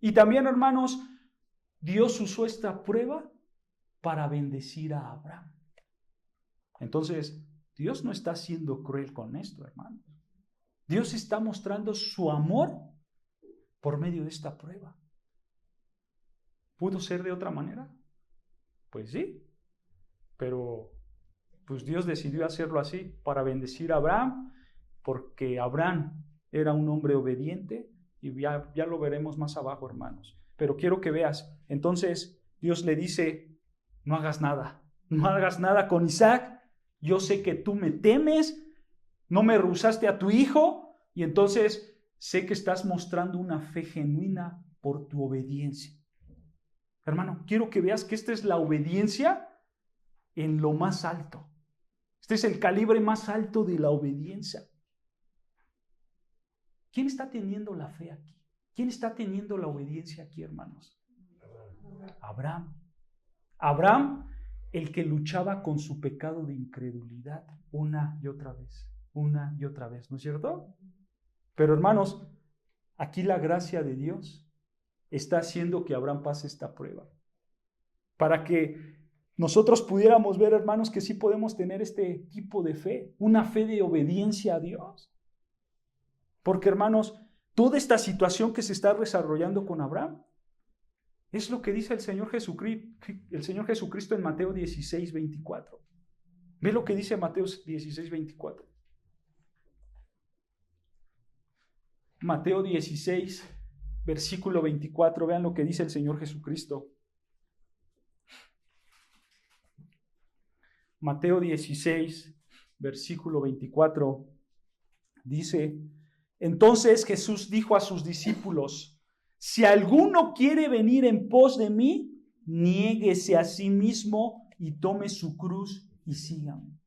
Y también, hermanos, Dios usó esta prueba para bendecir a Abraham. Entonces, Dios no está siendo cruel con esto, hermanos. Dios está mostrando su amor por medio de esta prueba. ¿Pudo ser de otra manera? Pues sí, pero pues Dios decidió hacerlo así para bendecir a Abraham, porque Abraham era un hombre obediente y ya lo veremos más abajo, hermanos. Pero quiero que veas, entonces Dios le dice, no hagas nada con Isaac, yo sé que tú me temes, no me rehusaste a tu hijo, y entonces sé que estás mostrando una fe genuina por tu obediencia. Hermano, quiero que veas que esta es la obediencia en lo más alto. Este es el calibre más alto de la obediencia. ¿Quién está teniendo la fe aquí? ¿Quién está teniendo la obediencia aquí, hermanos? Abraham. Abraham, el que luchaba con su pecado de incredulidad una y otra vez, ¿no es cierto? Pero hermanos, aquí la gracia de Dios está haciendo que Abraham pase esta prueba. Para que nosotros pudiéramos ver, hermanos, que sí podemos tener este tipo de fe, una fe de obediencia a Dios. Porque, hermanos, toda esta situación que se está desarrollando con Abraham es lo que dice el Señor Jesucristo en Mateo 16, 24. Ve lo que dice Mateo 16, 24. Mateo 16, versículo 24. Vean lo que dice el Señor Jesucristo. Mateo 16, versículo 24. Dice, entonces Jesús dijo a sus discípulos, Si alguno quiere venir en pos de mí, niéguese a sí mismo y tome su cruz y sígame.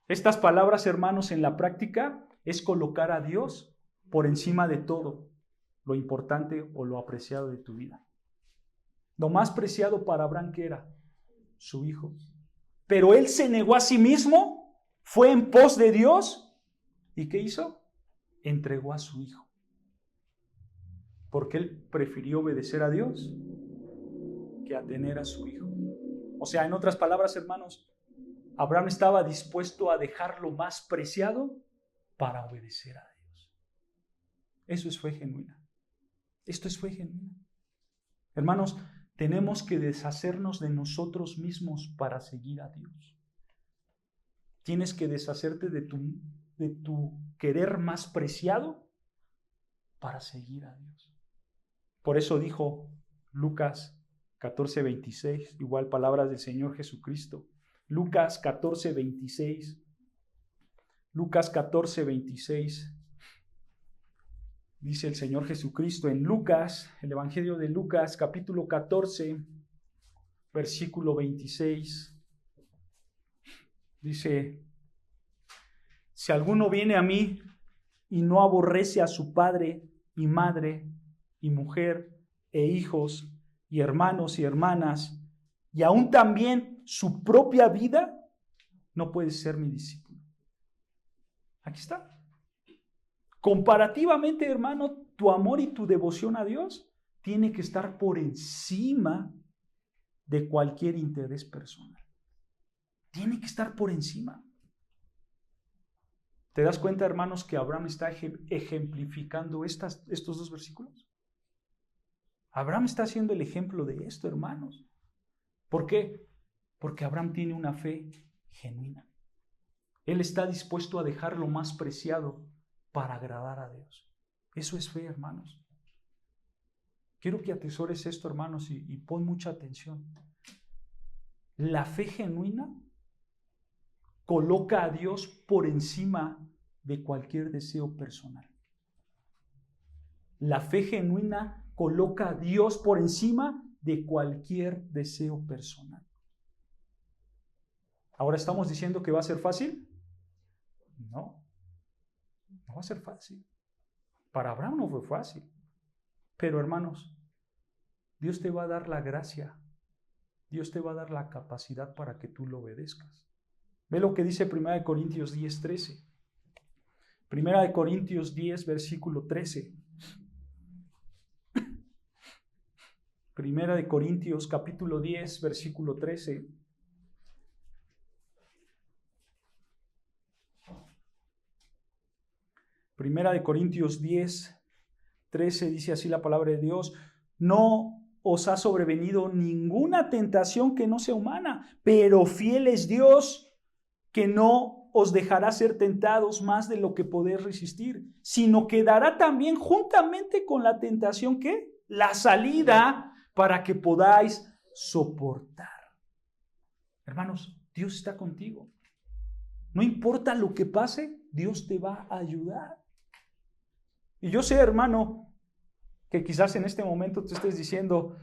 Estas palabras, hermanos, en la práctica es colocar a Dios por encima de todo lo importante o lo apreciado de tu vida. Lo más preciado para Abraham, ¿qué era? Su hijo. Pero él se negó a sí mismo, fue en pos de Dios, ¿y qué hizo? Entregó a su hijo. Porque él prefirió obedecer a Dios que a tener a su hijo. O sea, en otras palabras, hermanos, Abraham estaba dispuesto a dejar lo más preciado para obedecer a Dios. Eso es fe genuina. Esto es fe genuina. Hermanos, tenemos que deshacernos de nosotros mismos para seguir a Dios. Tienes que deshacerte de tu querer más preciado para seguir a Dios. Por eso dijo Lucas 14:26, igual palabras del Señor Jesucristo. Lucas 14:26. Lucas 14:26. Dice el Señor Jesucristo en Lucas, el Evangelio de Lucas, capítulo 14, versículo 26. Dice: si alguno viene a mí y no aborrece a su padre y madre y mujer e hijos y hermanos y hermanas, y aún también su propia vida, no puede ser mi discípulo. Aquí está. Comparativamente, hermano, tu amor y tu devoción a Dios tiene que estar por encima de cualquier interés personal. Tiene que estar por encima. ¿Te das cuenta, hermanos, que Abraham está ejemplificando estos dos versículos? Abraham está haciendo el ejemplo de esto, hermanos. ¿Por qué? Porque Abraham tiene una fe genuina. Él está dispuesto a dejar lo más preciado para agradar a Dios. Eso es fe, hermanos. Quiero que atesores esto, hermanos, y pon mucha atención. La fe genuina coloca a Dios por encima de cualquier deseo personal. La fe genuina coloca a Dios por encima de cualquier deseo personal. ¿Ahora estamos diciendo que va a ser fácil? No. No va a ser fácil. Para Abraham no fue fácil. Pero, hermanos, Dios te va a dar la gracia. Dios te va a dar la capacidad para que tú lo obedezcas. Ve lo que dice 1 Corintios 10:13. 1 Corintios 10, versículo 13. 1 Corintios capítulo 10, versículo 13. Primera de Corintios 10, 13 dice así la palabra de Dios: no os ha sobrevenido ninguna tentación que no sea humana, pero fiel es Dios, que no os dejará ser tentados más de lo que podéis resistir, sino que dará también juntamente con la tentación, ¿qué? La salida para que podáis soportar. Hermanos, Dios está contigo. No importa lo que pase, Dios te va a ayudar. Y yo sé, hermano, que quizás en este momento te estés diciendo: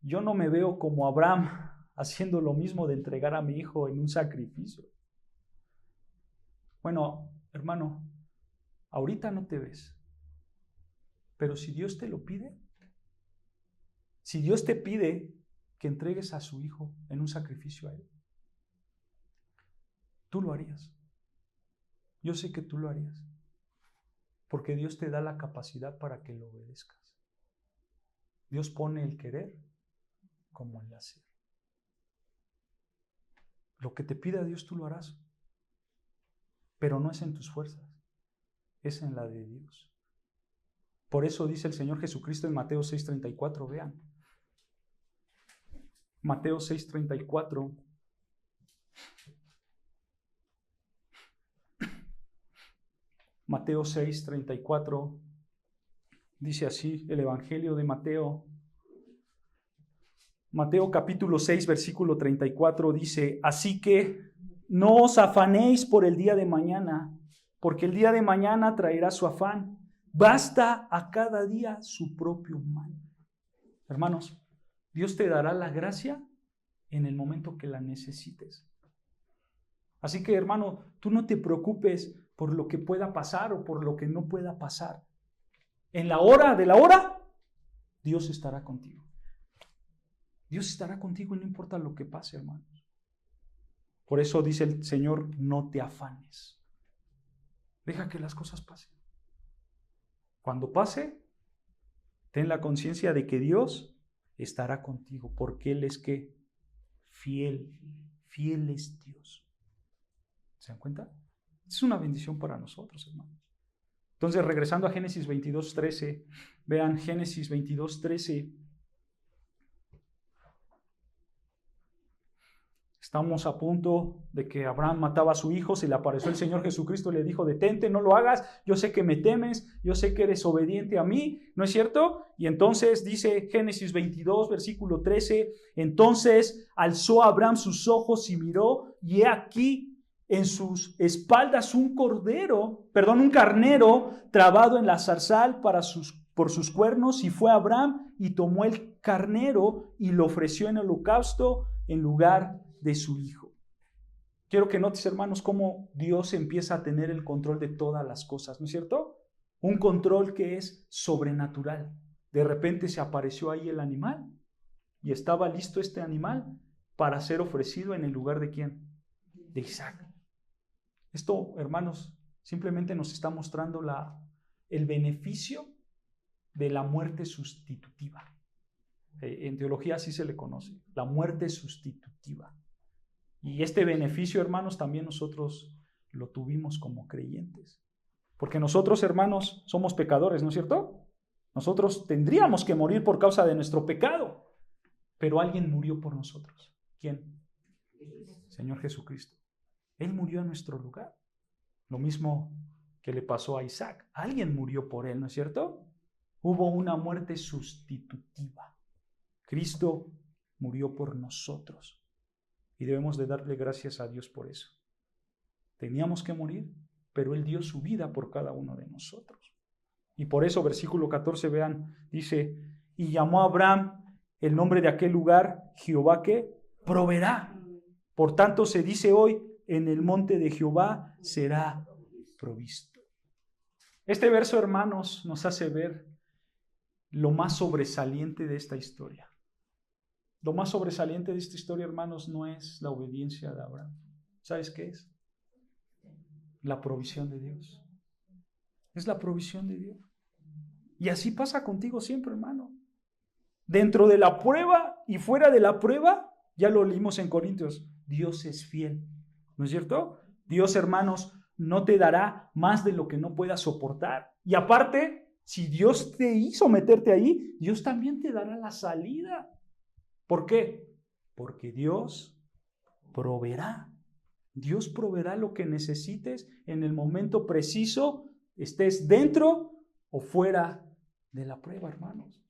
yo no me veo como Abraham haciendo lo mismo de entregar a mi hijo en un sacrificio. Bueno, hermano, ahorita no te ves. Pero si Dios te lo pide, si Dios te pide que entregues a su hijo en un sacrificio a él, tú lo harías. Yo sé que tú lo harías. Porque Dios te da la capacidad para que lo obedezcas. Dios pone el querer como el hacer. Lo que te pida Dios tú lo harás. Pero no es en tus fuerzas, es en la de Dios. Por eso dice el Señor Jesucristo en Mateo 6:34, vean. Mateo 6:34. Mateo 6:34. Dice así el Evangelio de Mateo. Mateo capítulo 6, versículo 34 dice: así que no os afanéis por el día de mañana, porque el día de mañana traerá su afán. Basta a cada día su propio mal. Hermanos, Dios te dará la gracia en el momento que la necesites. Así que, hermano, tú no te preocupes por lo que pueda pasar o por lo que no pueda pasar. En la hora de la hora, Dios estará contigo. Dios estará contigo y no importa lo que pase, hermanos. Por eso dice el Señor, no te afanes. Deja que las cosas pasen. Cuando pase, ten la conciencia de que Dios estará contigo, porque Él es ¿qué? Fiel. Fiel es Dios. ¿Se dan cuenta? Es una bendición para nosotros, hermanos. Entonces, regresando a Génesis 22:13, vean Génesis 22:13. Estamos a punto de que Abraham mataba a su hijo, se le apareció el Señor Jesucristo y le dijo, detente, no lo hagas, yo sé que me temes, yo sé que eres obediente a mí, ¿no es cierto? Y entonces dice Génesis 22, versículo 13, entonces alzó Abraham sus ojos y miró, y he aquí en sus espaldas un carnero trabado en la zarzal por sus cuernos, y fue Abraham y tomó el carnero y lo ofreció en holocausto en lugar de su hijo. Quiero que notes, hermanos, cómo Dios empieza a tener el control de todas las cosas, ¿no es cierto? Un control que es sobrenatural. De repente se apareció ahí el animal y estaba listo este animal para ser ofrecido en el lugar de ¿quién? De Isaac. Esto, hermanos, simplemente nos está mostrando el beneficio de la muerte sustitutiva. En teología así se le conoce, la muerte sustitutiva. Y este beneficio, hermanos, también nosotros lo tuvimos como creyentes. Porque nosotros, hermanos, somos pecadores, ¿no es cierto? Nosotros tendríamos que morir por causa de nuestro pecado. Pero alguien murió por nosotros. ¿Quién? Señor Jesucristo. Él murió en nuestro lugar. Lo mismo que le pasó a Isaac. Alguien murió por él, ¿no es cierto? Hubo una muerte sustitutiva. Cristo murió por nosotros. Y debemos de darle gracias a Dios por eso. Teníamos que morir, pero Él dio su vida por cada uno de nosotros. Y por eso, versículo 14, vean, dice, y llamó a Abraham el nombre de aquel lugar, Jehová que proveerá. Por tanto se dice hoy, en el monte de Jehová será provisto. Este verso, hermanos, nos hace ver lo más sobresaliente de esta historia. Lo más sobresaliente de esta historia, hermanos, no es la obediencia de Abraham. ¿Sabes qué es? La provisión de Dios. Es la provisión de Dios. Y así pasa contigo siempre, hermano. Dentro de la prueba y fuera de la prueba, ya lo leímos en Corintios, Dios es fiel. ¿No es cierto? Dios, hermanos, no te dará más de lo que no puedas soportar. Y aparte, si Dios te hizo meterte ahí, Dios también te dará la salida. ¿Por qué? Porque Dios proveerá. Dios proveerá lo que necesites en el momento preciso, estés dentro o fuera de la prueba, hermanos.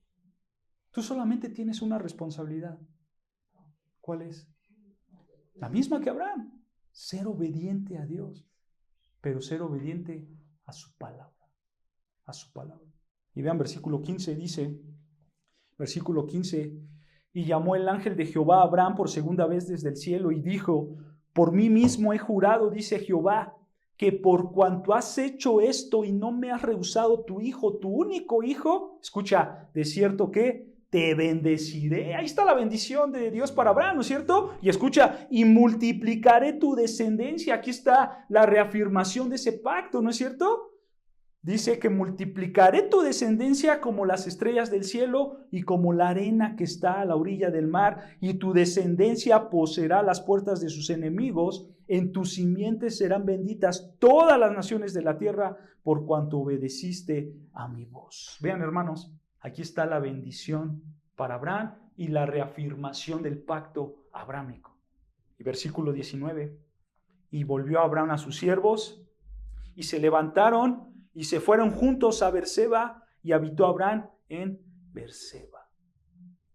Tú solamente tienes una responsabilidad. ¿Cuál es? La misma que Abraham. Ser obediente a Dios, pero ser obediente a su palabra. A su palabra. Y vean, versículo 15 dice, versículo 15, y llamó el ángel de Jehová a Abraham por segunda vez desde el cielo y dijo, por mí mismo he jurado, dice Jehová, que por cuanto has hecho esto y no me has rehusado tu hijo, tu único hijo, escucha, de cierto que te bendeciré. Ahí está la bendición de Dios para Abraham, ¿no es cierto? Y escucha, y multiplicaré tu descendencia. Aquí está la reafirmación de ese pacto, ¿no es cierto? Dice que multiplicaré tu descendencia como las estrellas del cielo y como la arena que está a la orilla del mar, y tu descendencia poseerá las puertas de sus enemigos. En tus simientes serán benditas todas las naciones de la tierra por cuanto obedeciste a mi voz. Vean, hermanos, aquí está la bendición para Abraham y la reafirmación del pacto abrámico. Y versículo 19, y volvió Abraham a sus siervos y se levantaron y se fueron juntos a Berseba, y habitó Abraham en Berseba.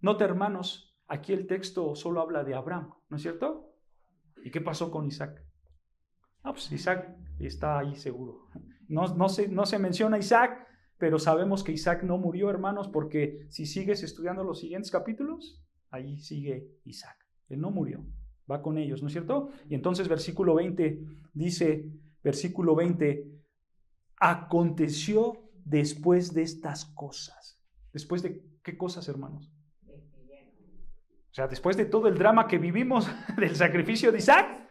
Nota, hermanos, aquí el texto solo habla de Abraham, ¿no es cierto? ¿Y qué pasó con Isaac? Pues Isaac está ahí seguro. No se menciona a Isaac, pero sabemos que Isaac no murió, hermanos, porque si sigues estudiando los siguientes capítulos, ahí sigue Isaac. Él no murió, va con ellos, ¿no es cierto? Y entonces versículo 20 dice, versículo 20, aconteció después de estas cosas. ¿Después de qué cosas, hermanos? O sea, después de todo el drama que vivimos del sacrificio de Isaac,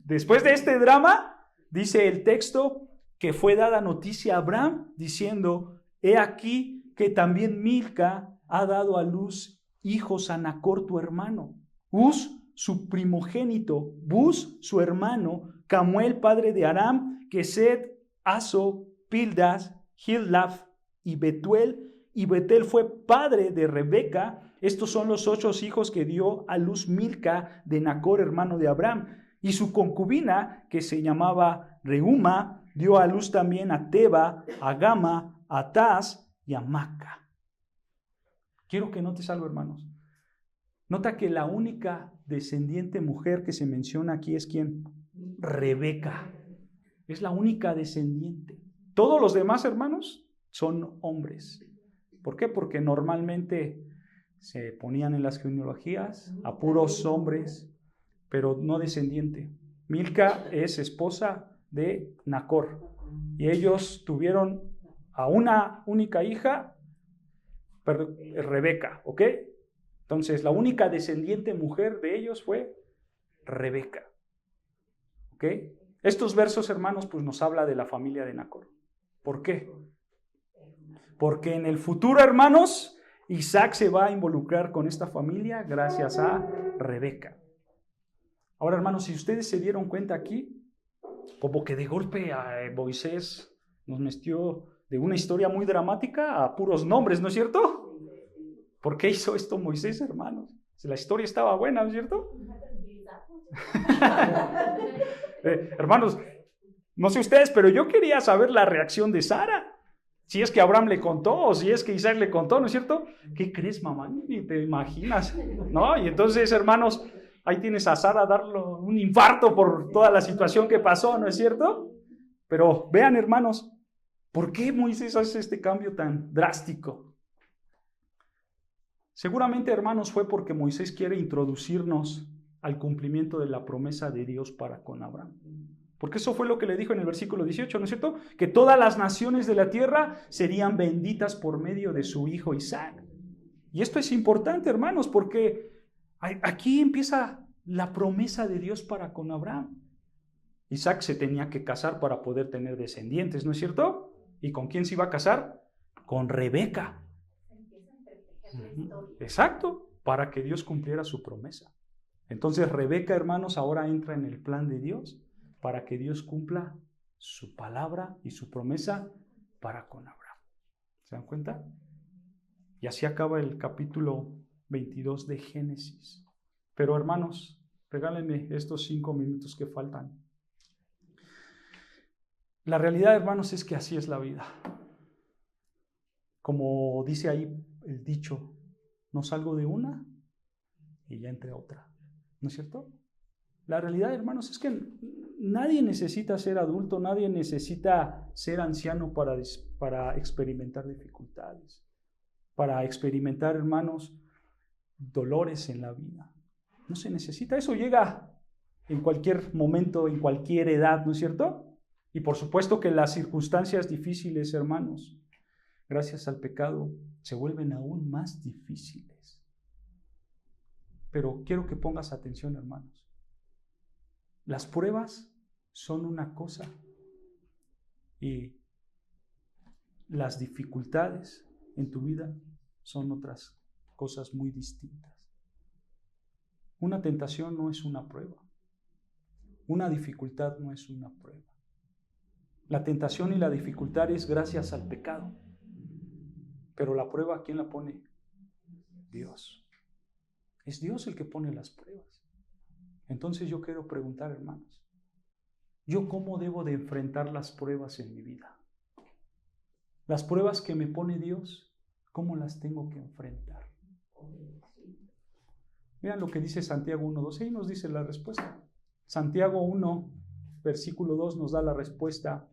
después de este drama, dice el texto que fue dada noticia a Abraham diciendo, he aquí que también Milca ha dado a luz hijos a Nacor tu hermano, Uz su primogénito, Buz su hermano, Camuel padre de Aram, Kesed, Aso, Pildas, Gilaf y Betuel, y Betel fue padre de Rebeca. Estos son los 8 hijos que dio a luz Milca de Nacor, hermano de Abraham. Y su concubina, que se llamaba Reuma, dio a luz también a Teba, a Gama, a Taz y a Maca. Quiero que notes algo, hermanos. Nota que la única descendiente mujer que se menciona aquí es ¿quién? Rebeca. Es la única descendiente. Todos los demás, hermanos, son hombres. ¿Por qué? Porque normalmente se ponían en las genealogías a puros hombres, pero no descendiente. Milca es esposa de Nacor y ellos tuvieron a una única hija, Rebeca, ¿ok? Entonces la única descendiente mujer de ellos fue Rebeca, ¿ok? Estos versos, hermanos, pues nos habla de la familia de Nacor. ¿Por qué? Porque en el futuro, hermanos, Isaac se va a involucrar con esta familia gracias a Rebeca. Ahora, hermanos, si ustedes se dieron cuenta aquí, como que de golpe a Moisés nos metió de una historia muy dramática a puros nombres, ¿no es cierto? ¿Por qué hizo esto Moisés, hermanos? Si la historia estaba buena, ¿no es cierto? Hermanos, no sé ustedes, pero yo quería saber la reacción de Sara. Si es que Abraham le contó o si es que Isaac le contó, ¿no es cierto? ¿Qué crees, mamá? Ni te imaginas, ¿no? Y entonces, hermanos, ahí tienes a Sara darle un infarto por toda la situación que pasó, ¿no es cierto? Pero vean, hermanos, ¿por qué Moisés hace este cambio tan drástico? Seguramente, hermanos, fue porque Moisés quiere introducirnos al cumplimiento de la promesa de Dios para con Abraham. Porque eso fue lo que le dijo en el versículo 18, ¿no es cierto? Que todas las naciones de la tierra serían benditas por medio de su hijo Isaac. Y esto es importante, hermanos, porque aquí empieza la promesa de Dios para con Abraham. Isaac se tenía que casar para poder tener descendientes, ¿no es cierto? ¿Y con quién se iba a casar? Con Rebeca. Exacto, para que Dios cumpliera su promesa. Entonces Rebeca, hermanos, ahora entra en el plan de Dios para que Dios cumpla su palabra y su promesa para con Abraham. ¿Se dan cuenta? Y así acaba el capítulo 22 de Génesis. Pero hermanos, regálenme estos 5 minutos que faltan. La realidad, hermanos, es que así es la vida. Como dice ahí el dicho, no salgo de una y ya entré a otra. ¿No es cierto? La realidad, hermanos, es que nadie necesita ser adulto, nadie necesita ser anciano para experimentar dificultades, para experimentar, hermanos, dolores en la vida. No se necesita, eso llega en cualquier momento, en cualquier edad, ¿no es cierto? Y por supuesto que las circunstancias difíciles, hermanos, gracias al pecado, se vuelven aún más difíciles. Pero quiero que pongas atención, hermanos. Las pruebas son una cosa y las dificultades en tu vida son otras cosas muy distintas. Una tentación no es una prueba. Una dificultad no es una prueba. La tentación y la dificultad es gracias al pecado. Pero la prueba, ¿quién la pone? Dios. Es Dios el que pone las pruebas. Entonces yo quiero preguntar, hermanos, ¿yo cómo debo de enfrentar las pruebas en mi vida? Las pruebas que me pone Dios, ¿cómo las tengo que enfrentar? Vean lo que dice Santiago 1:2, ahí nos dice la respuesta. Santiago 1, versículo 2 nos da la respuesta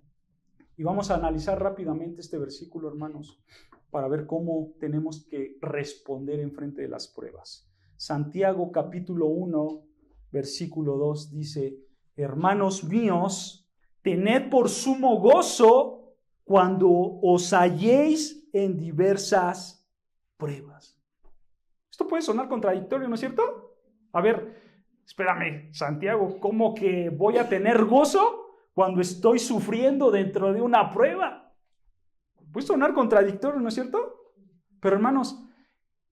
Y vamos a analizar rápidamente este versículo, hermanos, para ver cómo tenemos que responder en frente de las pruebas. Santiago capítulo 1, versículo 2 dice: hermanos míos, tened por sumo gozo cuando os halléis en diversas pruebas. Esto puede sonar contradictorio, ¿no es cierto? A ver, espérame, Santiago, ¿cómo que voy a tener gozo cuando estoy sufriendo dentro de una prueba? Puede sonar contradictorio, ¿no es cierto? Pero hermanos,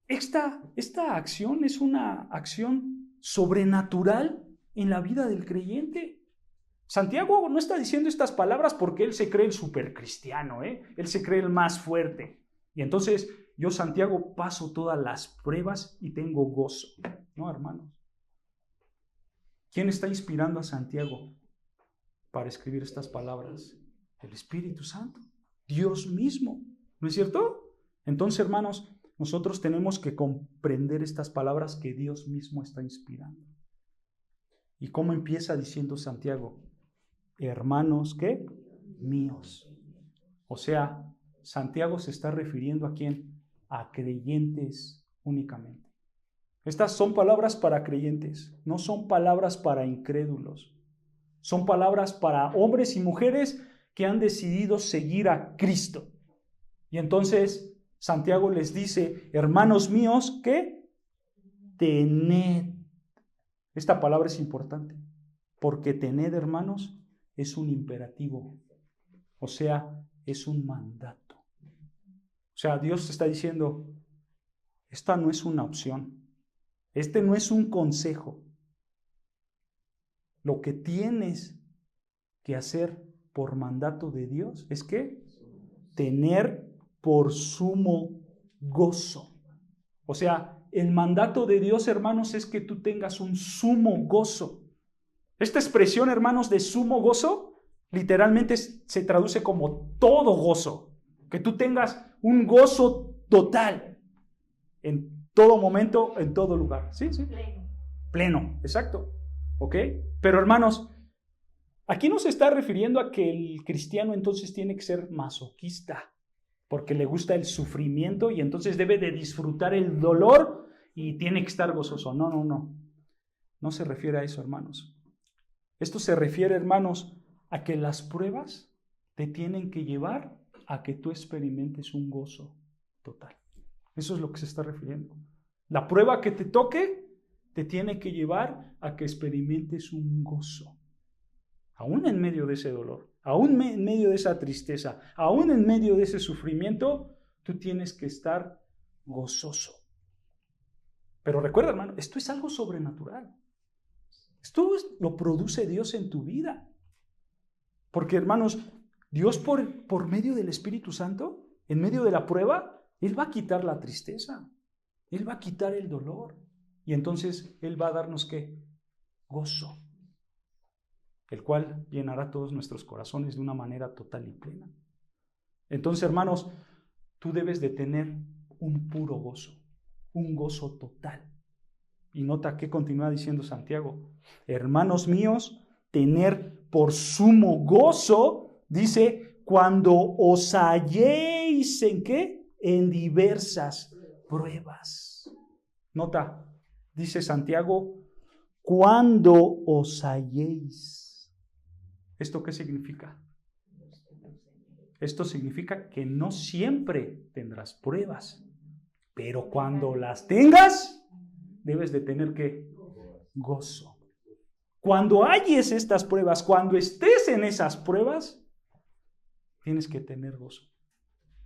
esta acción es una acción sobrenatural en la vida del creyente. Santiago no está diciendo estas palabras porque él se cree el supercristiano, él se cree el más fuerte. Y entonces yo, Santiago, paso todas las pruebas y tengo gozo. No, hermanos. ¿Quién está inspirando a Santiago para escribir estas palabras? El Espíritu Santo, Dios mismo, ¿no es cierto? Entonces, hermanos, nosotros tenemos que comprender estas palabras que Dios mismo está inspirando. ¿Y cómo empieza diciendo Santiago? Hermanos, ¿qué? Míos. O sea, Santiago se está refiriendo ¿a quién? A creyentes únicamente. Estas son palabras para creyentes, no son palabras para incrédulos. Son palabras para hombres y mujeres que han decidido seguir a Cristo. Y entonces Santiago les dice: hermanos míos, ¿qué? Tened. Esta palabra es importante, porque tened, hermanos, es un imperativo. O sea, es un mandato. O sea, Dios está diciendo: esta no es una opción. Este no es un consejo. Lo que tienes que hacer por mandato de Dios es que tener por sumo gozo. O sea, el mandato de Dios, hermanos, es que tú tengas un sumo gozo. Esta expresión, hermanos, de sumo gozo, literalmente se traduce como todo gozo. Que tú tengas un gozo total en todo momento, en todo lugar. Sí. Pleno, exacto. ¿Ok? Pero hermanos, aquí no se está refiriendo a que el cristiano entonces tiene que ser masoquista, porque le gusta el sufrimiento y entonces debe de disfrutar el dolor y tiene que estar gozoso. No. No se refiere a eso, hermanos. Esto se refiere, hermanos, a que las pruebas te tienen que llevar a que tú experimentes un gozo total. Eso es lo que se está refiriendo. La prueba que te toque te tiene que llevar a que experimentes un gozo. Aún en medio de ese dolor, aún en medio de esa tristeza, aún en medio de ese sufrimiento, tú tienes que estar gozoso. Pero recuerda, hermano, esto es algo sobrenatural. Esto lo produce Dios en tu vida. Porque, hermanos, Dios por medio del Espíritu Santo, en medio de la prueba, Él va a quitar la tristeza. Él va a quitar el dolor. Y entonces Él va a darnos, ¿qué? Gozo. El cual llenará todos nuestros corazones de una manera total y plena. Entonces, hermanos, tú debes de tener un puro gozo, un gozo total. Y nota que continúa diciendo Santiago: hermanos míos, tener por sumo gozo, dice, cuando os halléis ¿en qué? En diversas pruebas. Nota, dice Santiago, cuando os halléis. ¿Esto qué significa? Esto significa que no siempre tendrás pruebas, pero cuando las tengas, debes de tener ¿qué? Gozo. Cuando halles estas pruebas, cuando estés en esas pruebas, tienes que tener gozo.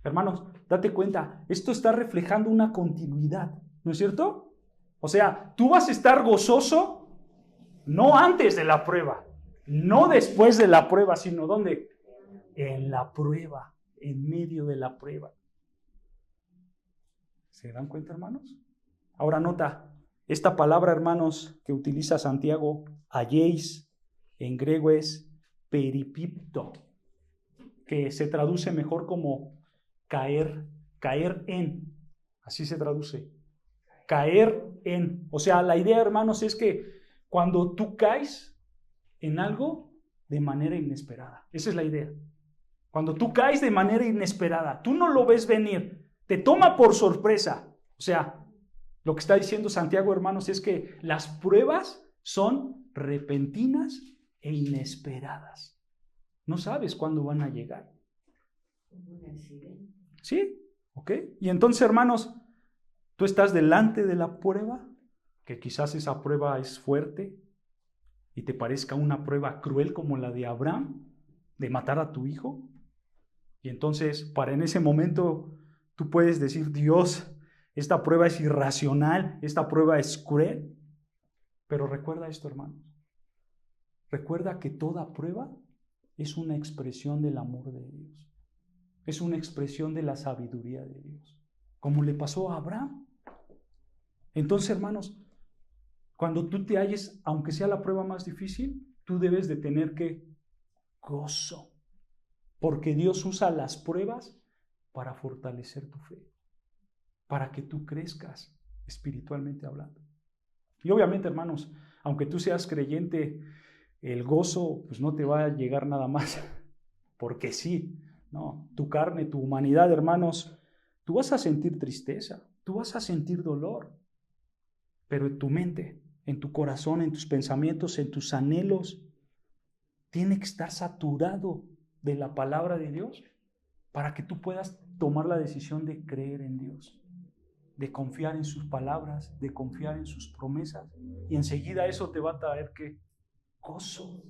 Hermanos, date cuenta, esto está reflejando una continuidad, ¿no es cierto? O sea, tú vas a estar gozoso no antes de la prueba, no después de la prueba, sino ¿dónde? En la prueba, en medio de la prueba. ¿Se dan cuenta, hermanos? Ahora nota, esta palabra, hermanos, que utiliza Santiago, halléis, en griego es peripipto, que se traduce mejor como caer en. Así se traduce. Caer en. O sea, la idea, hermanos, es que cuando tú caes en algo de manera inesperada. Esa es la idea. Cuando tú caes de manera inesperada, tú no lo ves venir, te toma por sorpresa. O sea, lo que está diciendo Santiago, hermanos, es que las pruebas son repentinas e inesperadas. No sabes cuándo van a llegar. Un accidente. ¿Sí? ¿Ok? Y entonces, hermanos, tú estás delante de la prueba, que quizás esa prueba es fuerte y te parezca una prueba cruel como la de Abraham, de matar a tu hijo. Y entonces, para en ese momento, tú puedes decir, Dios, esta prueba es irracional, esta prueba es cruel. Pero recuerda esto, hermanos. Recuerda que toda prueba es una expresión del amor de Dios. Es una expresión de la sabiduría de Dios. Como le pasó a Abraham. Entonces, hermanos, cuando tú te halles, aunque sea la prueba más difícil, tú debes de tener que gozo. Porque Dios usa las pruebas para fortalecer tu fe, para que tú crezcas espiritualmente hablando. Y obviamente, hermanos, aunque tú seas creyente, el gozo pues no te va a llegar nada más, porque sí, no, tu carne, tu humanidad, hermanos, tú vas a sentir tristeza, tú vas a sentir dolor, pero en tu mente, en tu corazón, en tus pensamientos, en tus anhelos, tiene que estar saturado de la palabra de Dios para que tú puedas tomar la decisión de creer en Dios, de confiar en sus palabras, de confiar en sus promesas. Y enseguida eso te va a traer ¿qué? Gozo,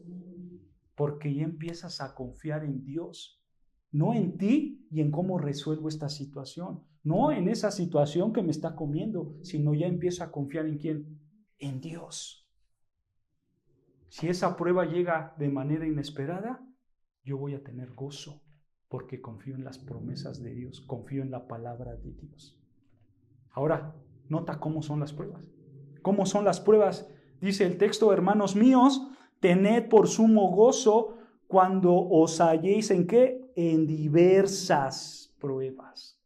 porque ya empiezas a confiar en Dios, no en ti y en cómo resuelvo esta situación, no en esa situación que me está comiendo, sino ya empiezo a confiar en ¿quién? En Dios. Si esa prueba llega de manera inesperada, yo voy a tener gozo, porque confío en las promesas de Dios, confío en la palabra de Dios. Ahora, nota cómo son las pruebas. ¿Cómo son las pruebas? Dice el texto, hermanos míos, tened por sumo gozo cuando os halléis ¿en qué? En diversas pruebas.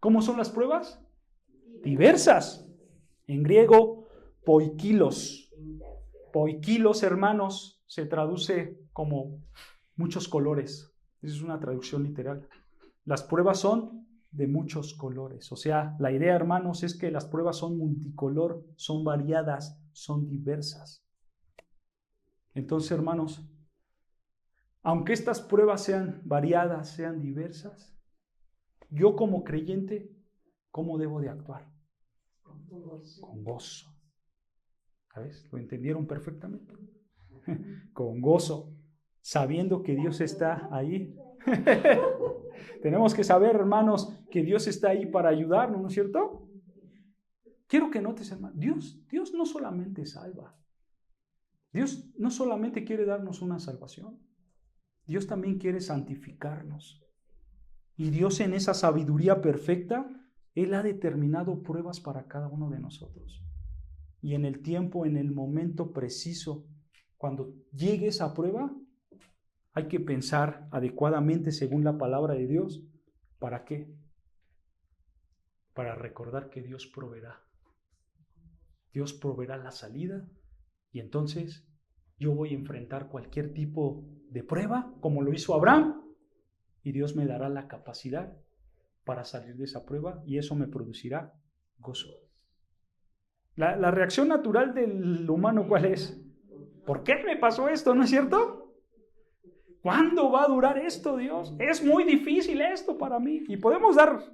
¿Cómo son las pruebas? Diversas. En griego, poikilos. Poikilos, hermanos, se traduce como muchos colores. Esa es una traducción literal. Las pruebas son de muchos colores. O sea, la idea, hermanos, es que las pruebas son multicolor, son variadas, son diversas. Entonces, hermanos, aunque estas pruebas sean variadas, sean diversas, yo como creyente, ¿cómo debo de actuar? Con gozo. ¿Sabes? ¿Lo entendieron perfectamente? Con gozo, sabiendo que Dios está ahí. Tenemos que saber, hermanos, que Dios está ahí para ayudarnos, ¿no es cierto? Quiero que notes, hermano, Dios no solamente salva. Dios no solamente quiere darnos una salvación. Dios también quiere santificarnos. Y Dios en esa sabiduría perfecta, Él ha determinado pruebas para cada uno de nosotros. Y en el tiempo, en el momento preciso, cuando llegue esa prueba, hay que pensar adecuadamente según la palabra de Dios. ¿Para qué? Para recordar que Dios proveerá. Dios proveerá la salida y entonces yo voy a enfrentar cualquier tipo de prueba, como lo hizo Abraham, y Dios me dará la capacidad para salir de esa prueba y eso me producirá gozo. La reacción natural del humano, ¿cuál es? ¿Por qué me pasó esto? ¿No es cierto? ¿Cuándo va a durar esto, Dios? Es muy difícil esto para mí. Y podemos dar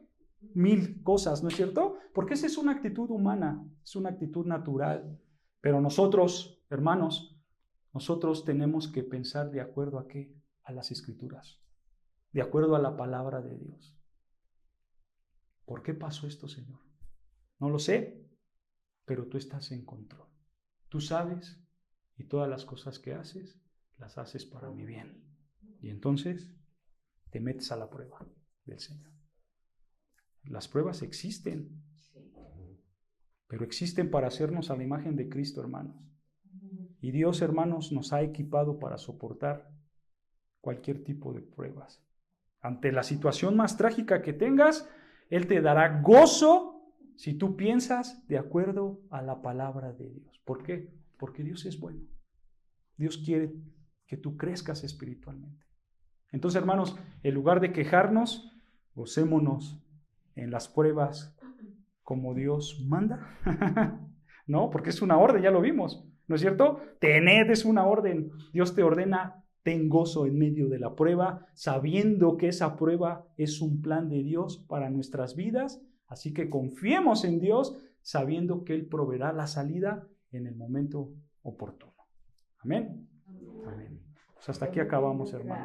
1000 cosas, ¿no es cierto? Porque esa es una actitud humana, es una actitud natural. Pero nosotros, hermanos, nosotros tenemos que pensar de acuerdo a qué? A las Escrituras, de acuerdo a la palabra de Dios. ¿Por qué pasó esto, Señor? No lo sé, pero tú estás en control. Tú sabes y todas las cosas que haces, las haces para mi bien. Y entonces te metes a la prueba del Señor. Las pruebas existen, pero existen para hacernos a la imagen de Cristo, hermanos. Y Dios, hermanos, nos ha equipado para soportar cualquier tipo de pruebas. Ante la situación más trágica que tengas, Él te dará gozo si tú piensas de acuerdo a la palabra de Dios. ¿Por qué? Porque Dios es bueno. Dios quiere que tú crezcas espiritualmente. Entonces, hermanos, en lugar de quejarnos, gocémonos en las pruebas como Dios manda. ¿No? Porque es una orden, ya lo vimos, ¿no es cierto? Tened es una orden. Dios te ordena, ten gozo en medio de la prueba, sabiendo que esa prueba es un plan de Dios para nuestras vidas. Así que confiemos en Dios, sabiendo que Él proveerá la salida en el momento oportuno. Amén. Amén. Pues hasta aquí acabamos, hermanos.